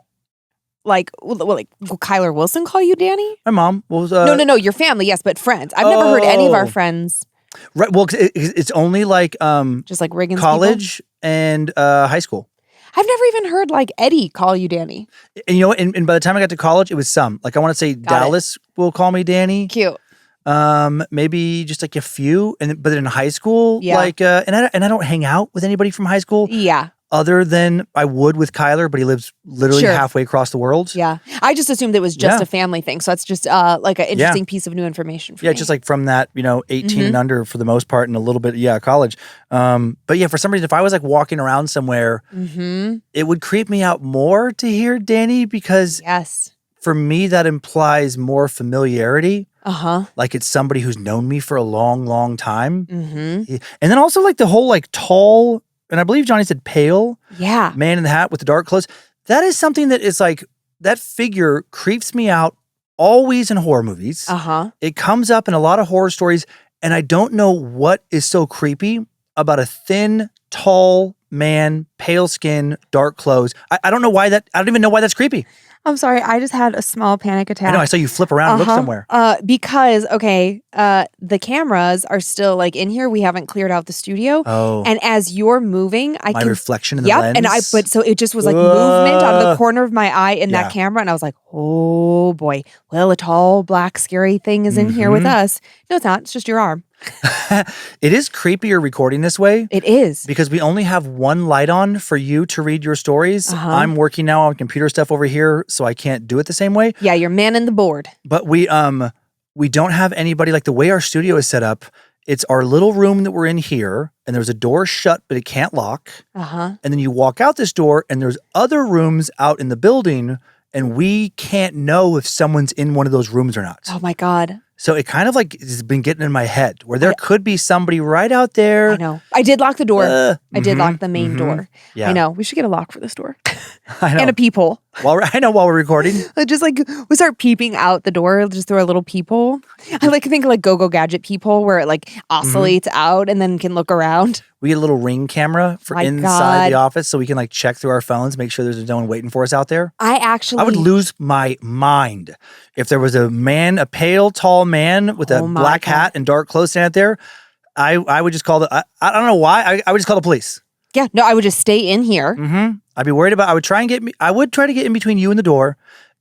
like Kyler Wilson call you Danny. My mom was No, your family, yes, but friends. I've never heard any of our friends. Right. Well, it's only like just like Riggins college people? And high school. I've never even heard like Eddie call you Danny. And you know, and by the time I got to college, it was some. Like I want to say Dallas will call me Danny. Cute. Maybe just like a few, but in high school, yeah. like and I don't hang out with anybody from high school. Yeah. other than I would with Kyler, but he lives literally Sure. halfway across the world. Yeah. I just assumed it was just Yeah. a family thing. So that's just like an interesting piece of new information for me. Yeah, just like from that, 18 and under for the most part, and a little bit, college. But yeah, for some reason, if I was like walking around somewhere, it would creep me out more to hear Danny because Yes. for me, that implies more familiarity. Uh-huh. Like it's somebody who's known me for a long, long time. Mm-hmm. And then also like the whole like tall, and I believe Johnny said pale, Yeah. man in the hat with the dark clothes. That is something that is like, that figure creeps me out always in horror movies. Uh-huh. It comes up in a lot of horror stories, and I don't know what is so creepy about a thin, tall man, pale skin, dark clothes. I don't know why that, I don't even know why that's creepy. I'm sorry. I just had a small panic attack. I know, I saw you flip around and look somewhere. Because, the cameras are still like in here. We haven't cleared out the studio. Oh. And as you're moving, I My can... reflection in the lens. And so it just was like movement out of the corner of my eye in that camera. And I was like, oh boy. Well, a tall, black, scary thing is in here with us. No, it's not. It's just your arm. It is creepier recording this way. It is. Because we only have one light on for you to read your stories. I'm working now on computer stuff over here, so I can't do it the same way. Yeah, you're manning the board. But we don't have anybody, like the way our studio is set up, it's our little room that we're in here, and there's a door shut, but it can't lock. And then you walk out this door, and there's other rooms out in the building, and we can't know if someone's in one of those rooms or not. Oh my God. So it kind of like has been getting in my head where there could be somebody right out there. I know. I did lock the door. I did lock the main door. Yeah. I know. We should get a lock for this door. I know. And a peephole. While we're recording. Just like we start peeping out the door just through a little peephole. I like to think like Go-Go Gadget peephole where it like oscillates out and then can look around. We get a little Ring camera for inside the office so we can like check through our phones, make sure there's no one waiting for us out there. I would lose my mind if there was a pale, tall man with a black hat and dark clothes standing out there. I would just call I don't know why. I would just call the police. Yeah, no, I would just stay in here. I'd be worried about, I would try to get in between you and the door,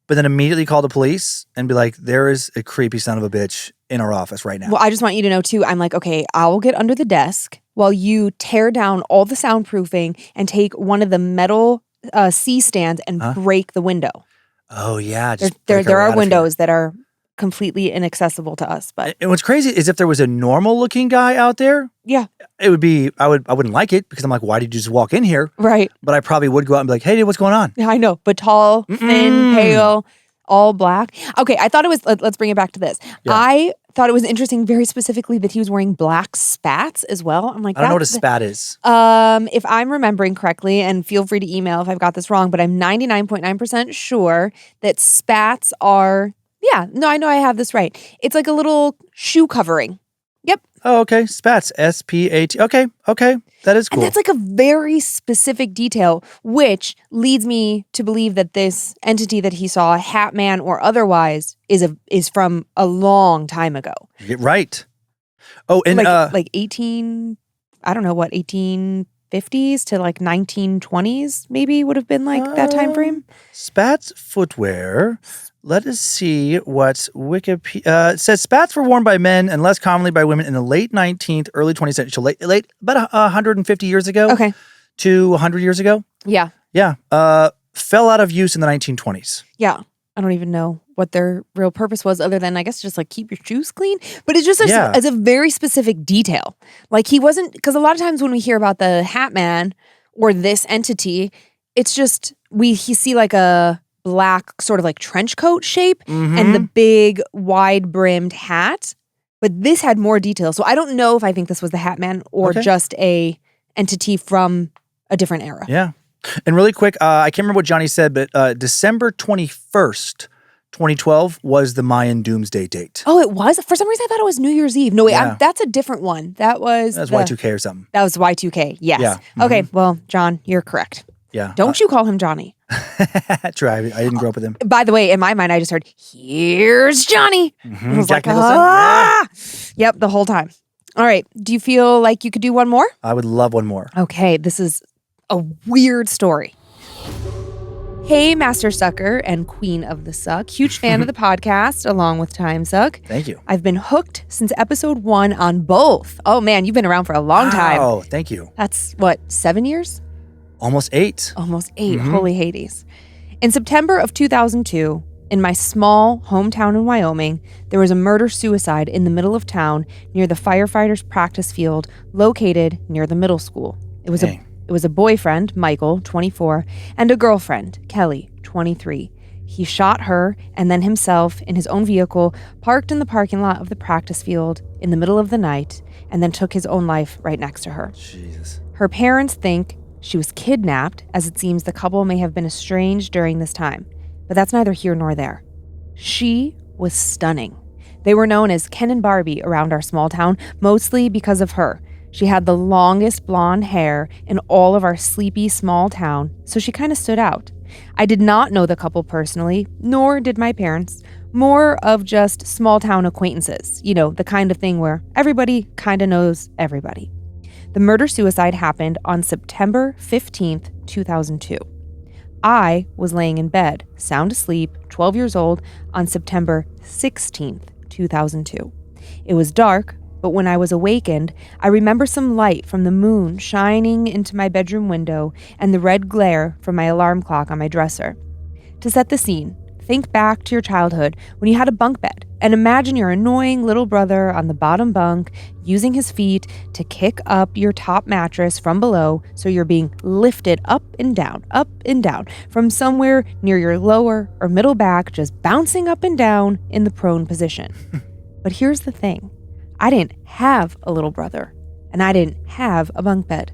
but then immediately call the police and be like, there is a creepy son of a bitch in our office right now. Well, I just want you to know too, I'm like, okay, I will get under the desk while you tear down all the soundproofing and take one of the metal C-stands and break the window. Oh yeah. There are windows that are completely inaccessible to us. But and what's crazy is if there was a normal looking guy out there, it would be, I wouldn't like it because I'm like, why did you just walk in here? Right. But I probably would go out and be like, hey, dude, what's going on? Yeah, I know. But tall, thin, pale, all black. Okay, I thought it was, let's bring it back to this. Yeah. I thought it was interesting very specifically that he was wearing black spats as well. I'm like, I don't know what a spat is. If I'm remembering correctly, and feel free to email if I've got this wrong, but I'm 99.9% sure that spats are, I know I have this right. It's like a little shoe covering. Yep. Oh, okay. Spats. S-P-A-T. Okay. That is cool. And that's like a very specific detail, which leads me to believe that this entity that he saw, Hat Man or otherwise, is from a long time ago. You're right. Oh, and like 1850s to like 1920s maybe would have been like that time frame. Spats footwear. Let us see what Wikipedia says. Spats were worn by men and less commonly by women in the late 19th, early 20th century. So late about 150 years ago. Okay. To 100 years ago. Yeah. Yeah. Fell out of use in the 1920s. Yeah. I don't even know what their real purpose was other than, I guess, just like keep your shoes clean. But it's just as a very specific detail. Like he wasn't, because a lot of times when we hear about the Hat Man or this entity, it's just, he see like a black sort of like trench coat shape and the big wide brimmed hat. But this had more detail. So I don't know if I think this was the Hat Man or just a entity from a different era. Yeah. And really quick, I can't remember what Johnny said, but December 21st, 2012 was the Mayan doomsday date. Oh, it was? For some reason, I thought it was New Year's Eve. No, wait, that's a different one. That was Y2K or something. That was Y2K, yes. Yeah. Okay, well, John, you're correct. Yeah. Don't you call him Johnny. True, I didn't grow up with him. By the way, in my mind, I just heard, here's Johnny. I was Jack like, Nicholson. Yep, the whole time. All right, do you feel like you could do one more? I would love one more. Okay, this is a weird story. Hey, Master Sucker and Queen of the Suck. Huge fan of the podcast, along with Time Suck. Thank you. I've been hooked since episode 1 on both. Oh, man, you've been around for a long time. Oh, thank you. That's, what, 7 years? Almost 8. Almost 8. Holy Hades. In September of 2002, in my small hometown in Wyoming, there was a murder-suicide in the middle of town near the firefighters' practice field located near the middle school. It was a boyfriend, Michael, 24, and a girlfriend, Kelly, 23. He shot her and then himself in his own vehicle, parked in the parking lot of the practice field in the middle of the night, and then took his own life right next to her. Jesus. Her parents think she was kidnapped, as it seems the couple may have been estranged during this time. But that's neither here nor there. She was stunning. They were known as Ken and Barbie around our small town, mostly because of her. She had the longest blonde hair in all of our sleepy small town, so she kind of stood out. I did not know the couple personally, nor did my parents. More of just small town acquaintances. You know, the kind of thing where everybody kind of knows everybody. The murder-suicide happened on September 15th, 2002. I was laying in bed, sound asleep, 12 years old, on September 16th, 2002. It was dark, but when I was awakened, I remember some light from the moon shining into my bedroom window and the red glare from my alarm clock on my dresser. To set the scene, think back to your childhood when you had a bunk bed and imagine your annoying little brother on the bottom bunk using his feet to kick up your top mattress from below so you're being lifted up and down from somewhere near your lower or middle back, just bouncing up and down in the prone position. But here's the thing. I didn't have a little brother, and I didn't have a bunk bed.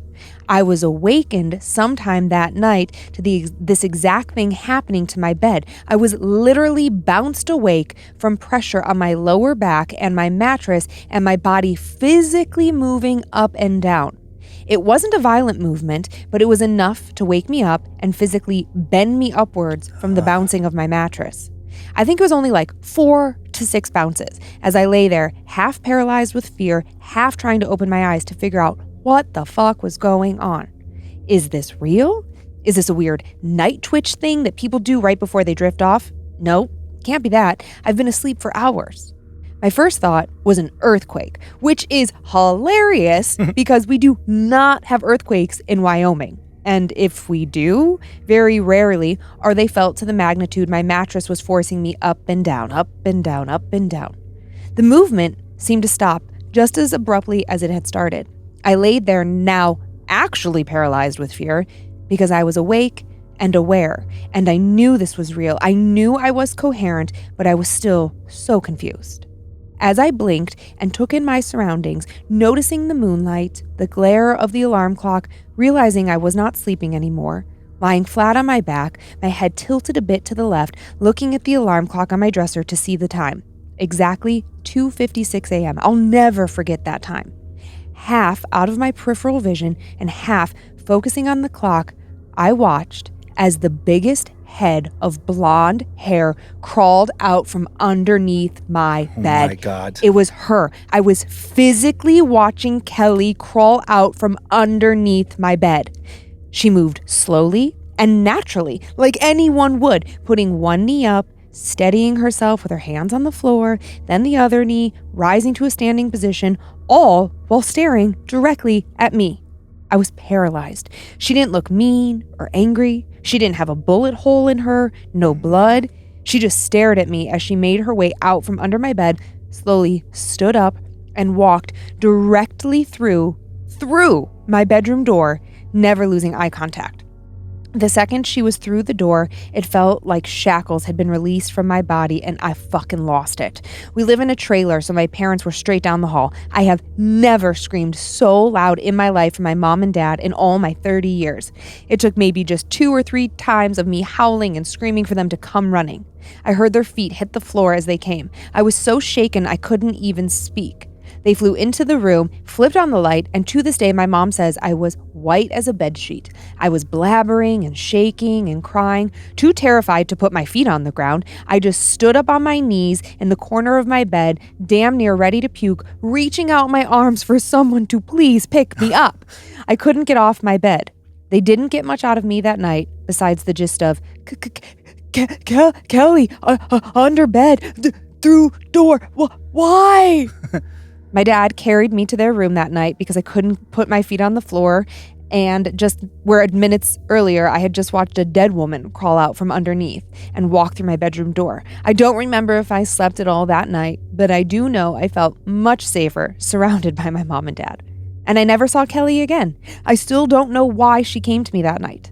I was awakened sometime that night to this exact thing happening to my bed. I was literally bounced awake from pressure on my lower back and my mattress and my body physically moving up and down. It wasn't a violent movement, but it was enough to wake me up and physically bend me upwards from the bouncing of my mattress. I think it was only like 4 to 6 bounces as I lay there, half paralyzed with fear, half trying to open my eyes to figure out what the fuck was going on. Is this real? Is this a weird night twitch thing that people do right before they drift off? No, can't be that. I've been asleep for hours. My first thought was an earthquake, which is hilarious because we do not have earthquakes in Wyoming. And if we do, very rarely are they felt to the magnitude my mattress was forcing me up and down, up and down, up and down. The movement seemed to stop just as abruptly as it had started. I laid there now actually paralyzed with fear because I was awake and aware, and I knew this was real. I knew I was coherent, but I was still so confused. As I blinked and took in my surroundings, noticing the moonlight, the glare of the alarm clock, realizing I was not sleeping anymore, lying flat on my back, my head tilted a bit to the left, looking at the alarm clock on my dresser to see the time. Exactly 2:56 a.m. I'll never forget that time. Half out of my peripheral vision and half focusing on the clock, I watched as the biggest head of blonde hair crawled out from underneath my bed. Oh my God. It was her. I was physically watching Kelly crawl out from underneath my bed. She moved slowly and naturally, like anyone would, putting one knee up, steadying herself with her hands on the floor, then the other knee, rising to a standing position, all while staring directly at me. I was paralyzed. She didn't look mean or angry. She didn't have a bullet hole in her, no blood. She just stared at me as she made her way out from under my bed, slowly stood up, and walked directly through my bedroom door, never losing eye contact. The second she was through the door, it felt like shackles had been released from my body and I fucking lost it. We live in a trailer, so my parents were straight down the hall. I have never screamed so loud in my life from my mom and dad in all my 30 years. It took maybe just 2 or 3 times of me howling and screaming for them to come running. I heard their feet hit the floor as they came. I was so shaken I couldn't even speak. They flew into the room, flipped on the light, and to this day my mom says I was white as a bedsheet. I was blabbering and shaking and crying, too terrified to put my feet on the ground. I just stood up on my knees in the corner of my bed, damn near ready to puke, reaching out my arms for someone to please pick me up. I couldn't get off my bed. They didn't get much out of me that night, besides the gist of, Kelly, under bed, through door, why? My dad carried me to their room that night because I couldn't put my feet on the floor, And just where minutes earlier, I had just watched a dead woman crawl out from underneath and walk through my bedroom door. I don't remember if I slept at all that night, but I do know I felt much safer surrounded by my mom and dad. And I never saw Kelly again. I still don't know why she came to me that night.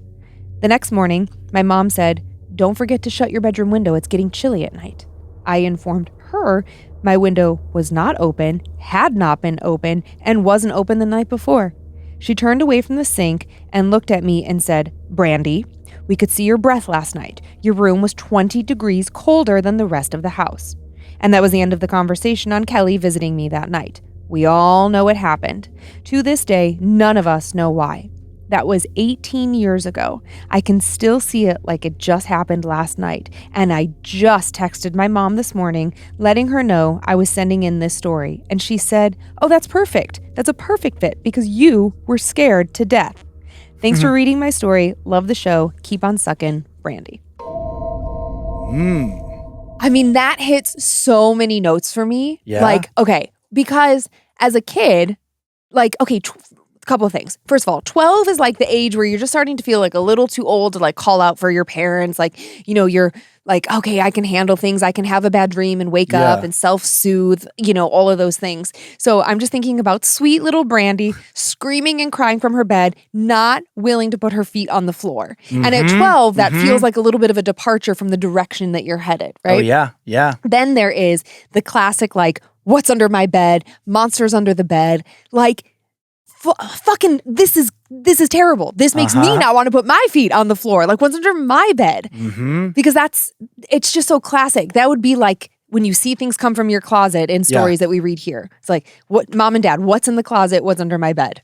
The next morning, my mom said, "Don't forget to shut your bedroom window. It's getting chilly at night." I informed her my window was not open, had not been open, and wasn't open the night before. She turned away from the sink and looked at me and said, "Brandy, we could see your breath last night. Your room was 20 degrees colder than the rest of the house." And that was the end of the conversation on Kelly visiting me that night. We all know it happened. To this day, none of us know why. That was 18 years ago. I can still see it like it just happened last night. And I just texted my mom this morning, letting her know I was sending in this story. And she said, "Oh, that's perfect. That's a perfect fit because you were scared to death." Thanks for reading my story. Love the show. Keep on sucking, Brandy. I mean, that hits so many notes for me. Yeah. Like, okay, because as a kid, like, okay, couple of things. First of all, 12 is like the age where you're just starting to feel like a little too old to like call out for your parents. Like, you know, you're like, okay, I can handle things. I can have a bad dream and wake up and self-soothe, you know, all of those things. So I'm just thinking about sweet little Brandy screaming and crying from her bed, not willing to put her feet on the floor. And at 12, that feels like a little bit of a departure from the direction that you're headed, right? Oh, yeah. Then there is the classic, like, what's under my bed? Monsters under the bed. Like, fucking, this is terrible. This makes me not want to put my feet on the floor. Like, what's under my bed? Because it's just so classic. That would be like when you see things come from your closet in stories that we read here. It's like, what, mom and dad, what's in the closet? What's under my bed?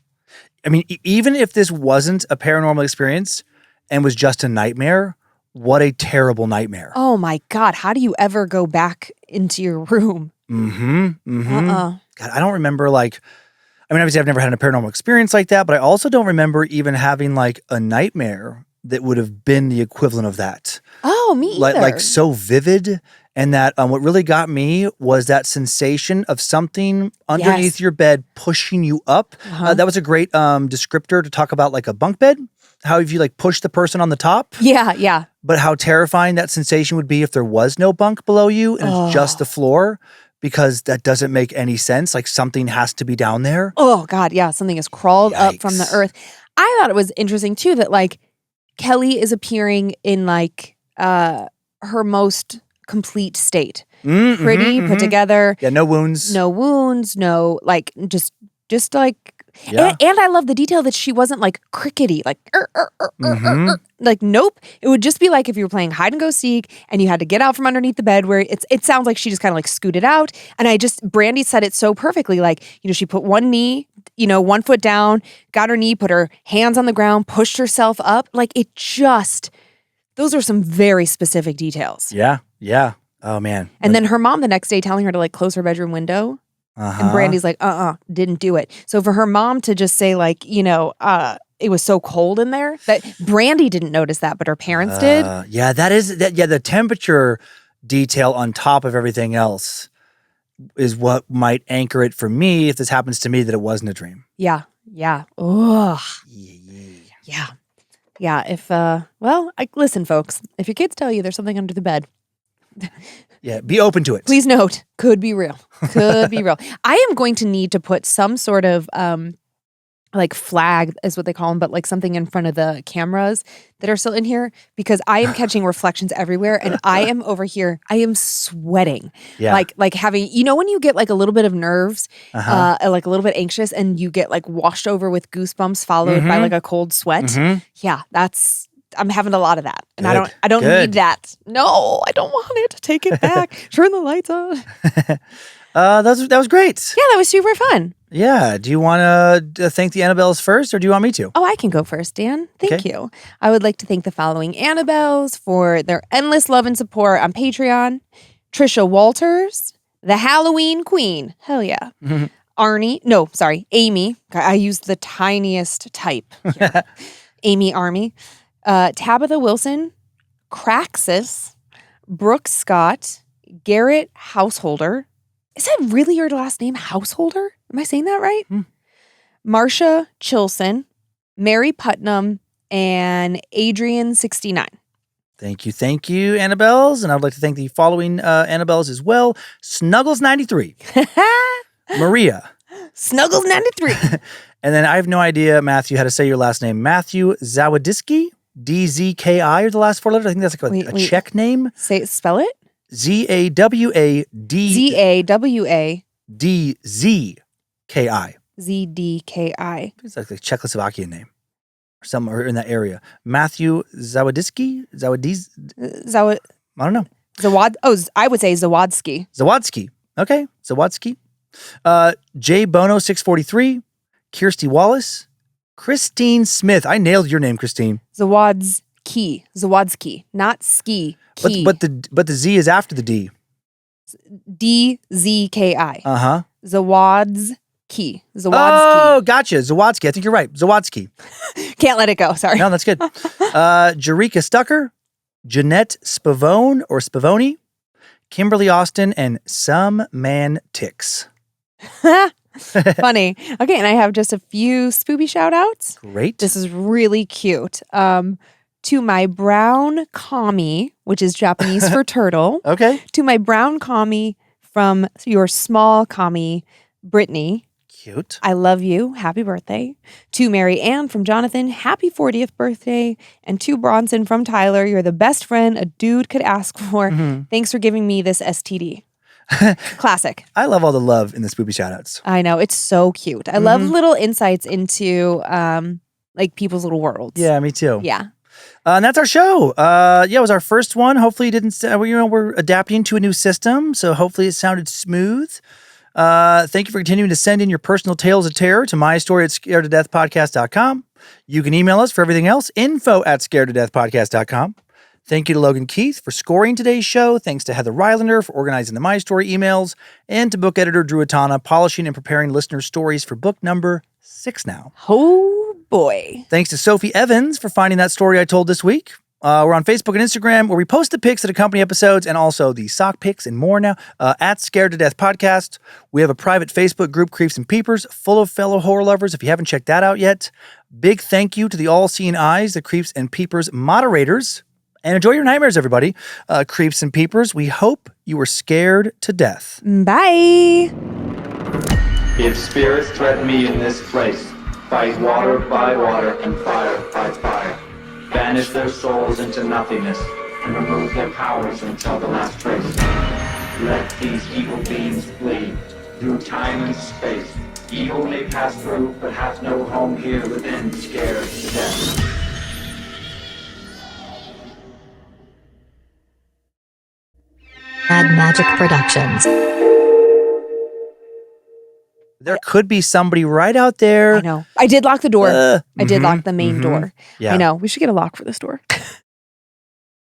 I mean, even if this wasn't a paranormal experience and was just a nightmare, what a terrible nightmare. Oh my God. How do you ever go back into your room? God, I don't remember, like, I mean, obviously I've never had a paranormal experience like that, but I also don't remember even having like a nightmare that would have been the equivalent of that. Oh, me either. Like so vivid. And that what really got me was that sensation of something underneath your bed pushing you up. That was a great descriptor to talk about like a bunk bed. How if you like push the person on the top. Yeah. But how terrifying that sensation would be if there was no bunk below you and it's just the floor. Because that doesn't make any sense. Like something has to be down there. Oh God, yeah. Something has crawled up from the earth. I thought it was interesting too that like Kelly is appearing in like her most complete state. Pretty, put together. Yeah, no wounds. No like just like and I love the detail that she wasn't like crickety, like like nope. It would just be like if you were playing hide and go seek and you had to get out from underneath the bed where it sounds like she just kind of like scooted out. And Brandy said it so perfectly. Like, you know, she put one knee, you know, 1 foot down, got her knee, put her hands on the ground, pushed herself up. Like those are some very specific details. Yeah. Oh man. And then her mom the next day telling her to like close her bedroom window. And Brandy's like, didn't do it. So for her mom to just say like, you know, it was so cold in there that Brandy didn't notice that, but her parents did. Yeah, the temperature detail on top of everything else is what might anchor it for me if this happens to me that it wasn't a dream. Yeah. Ugh. Yeah. If, listen, folks, if your kids tell you there's something under the bed, yeah, be open to it. Please note, could be real. I am going to need to put some sort of like flag is what they call them, but like something in front of the cameras that are still in here because I am catching reflections everywhere and I am over here. I am sweating. Yeah. Like having, you know, when you get like a little bit of nerves, like a little bit anxious and you get like washed over with goosebumps followed by like a cold sweat. Yeah, I'm having a lot of that. And Good. I don't Good. need that. No, I don't want it. Take it back. Turn the lights on. That was great. Yeah, that was super fun. Yeah. Do you want to thank the Annabelles first or do you want me to? Oh, I can go first, Dan. Thank you. I would like to thank the following Annabelles for their endless love and support on Patreon. Trisha Walters, the Halloween Queen. Hell yeah. Amy. I used the tiniest type here. Amy Army. Tabitha Wilson, Craxus, Brooke Scott, Garrett Householder. Is that really your last name, Householder? Am I saying that right? Marsha Chilson, Mary Putnam, and Adrian69. Thank you, Annabelles. And I would like to thank the following Annabelles as well. Snuggles93, Maria, Snuggles93. and then I have no idea, Matthew, how to say your last name. Matthew Zawadzki, DZKI are the last four letters. I think that's like a Czech name. Spell it. Zawad Zawad DZKI. ZDKI. It's like a Czechoslovakian name. Somewhere in that area. Matthew Zawadzki? I don't know. I would say Zawadsky. Zawadsky. Okay. Zawadsky. J Bono 643. Kirsty Wallace. Christine Smith. I nailed your name, Christine. Zawadsky. Not ski. Key. But the Z is after the D. DZKI. Uh-huh. Zawadsky. Oh, gotcha. Zawadsky. I think you're right. Zawadsky. Can't let it go. Sorry. No, that's good. Jareka Stucker, Jeanette Spavoni, Kimberly Austin, and Some Man Ticks. Funny. Okay, and I have just a few spoopy shout outs. Great. This is really cute. To my brown kami, which is Japanese for turtle. Okay. To my brown kami from your small kami, Brittany. Cute. I love you. Happy birthday. To Mary Ann from Jonathan. Happy 40th birthday. And to Bronson from Tyler. You're the best friend a dude could ask for. Mm-hmm. Thanks for giving me this STD. Classic. I love all the love in the spoopy shoutouts. I know. It's so cute. I love little insights into like people's little worlds. Yeah, me too. Yeah. And that's our show. It was our first one. Hopefully, we're adapting to a new system, so hopefully it sounded smooth. Thank you for continuing to send in your personal tales of terror to mystory@scaredtodeathpodcast.com. You can email us for everything else, info@scaredtodeathpodcast.com. Thank you to Logan Keith for scoring today's show. Thanks to Heather Rylander for organizing the My Story emails, and to book editor Drew Atana, polishing and preparing listener stories for book number 6 now. Oh, boy. Thanks to Sophie Evans for finding that story I told this week. We're on Facebook and Instagram where we post the pics that accompany episodes and also the sock pics and more now at Scared to Death Podcast. We have a private Facebook group, Creeps and Peepers, full of fellow horror lovers if you haven't checked that out yet. Big thank you to the All-Seeing Eyes, the Creeps and Peepers moderators. And enjoy your nightmares, everybody. Creeps and Peepers, we hope you were scared to death. Bye. If spirits threaten me in this place, fight water by water and fire by fire. Banish their souls into nothingness and remove their powers until the last trace. Let these evil beings flee through time and space. Evil may pass through, but hath no home here within, scared to death. Mad Magic Productions. There could be somebody right out there. I know. I did lock the door. I did lock the main door. Yeah. I know. We should get a lock for this door.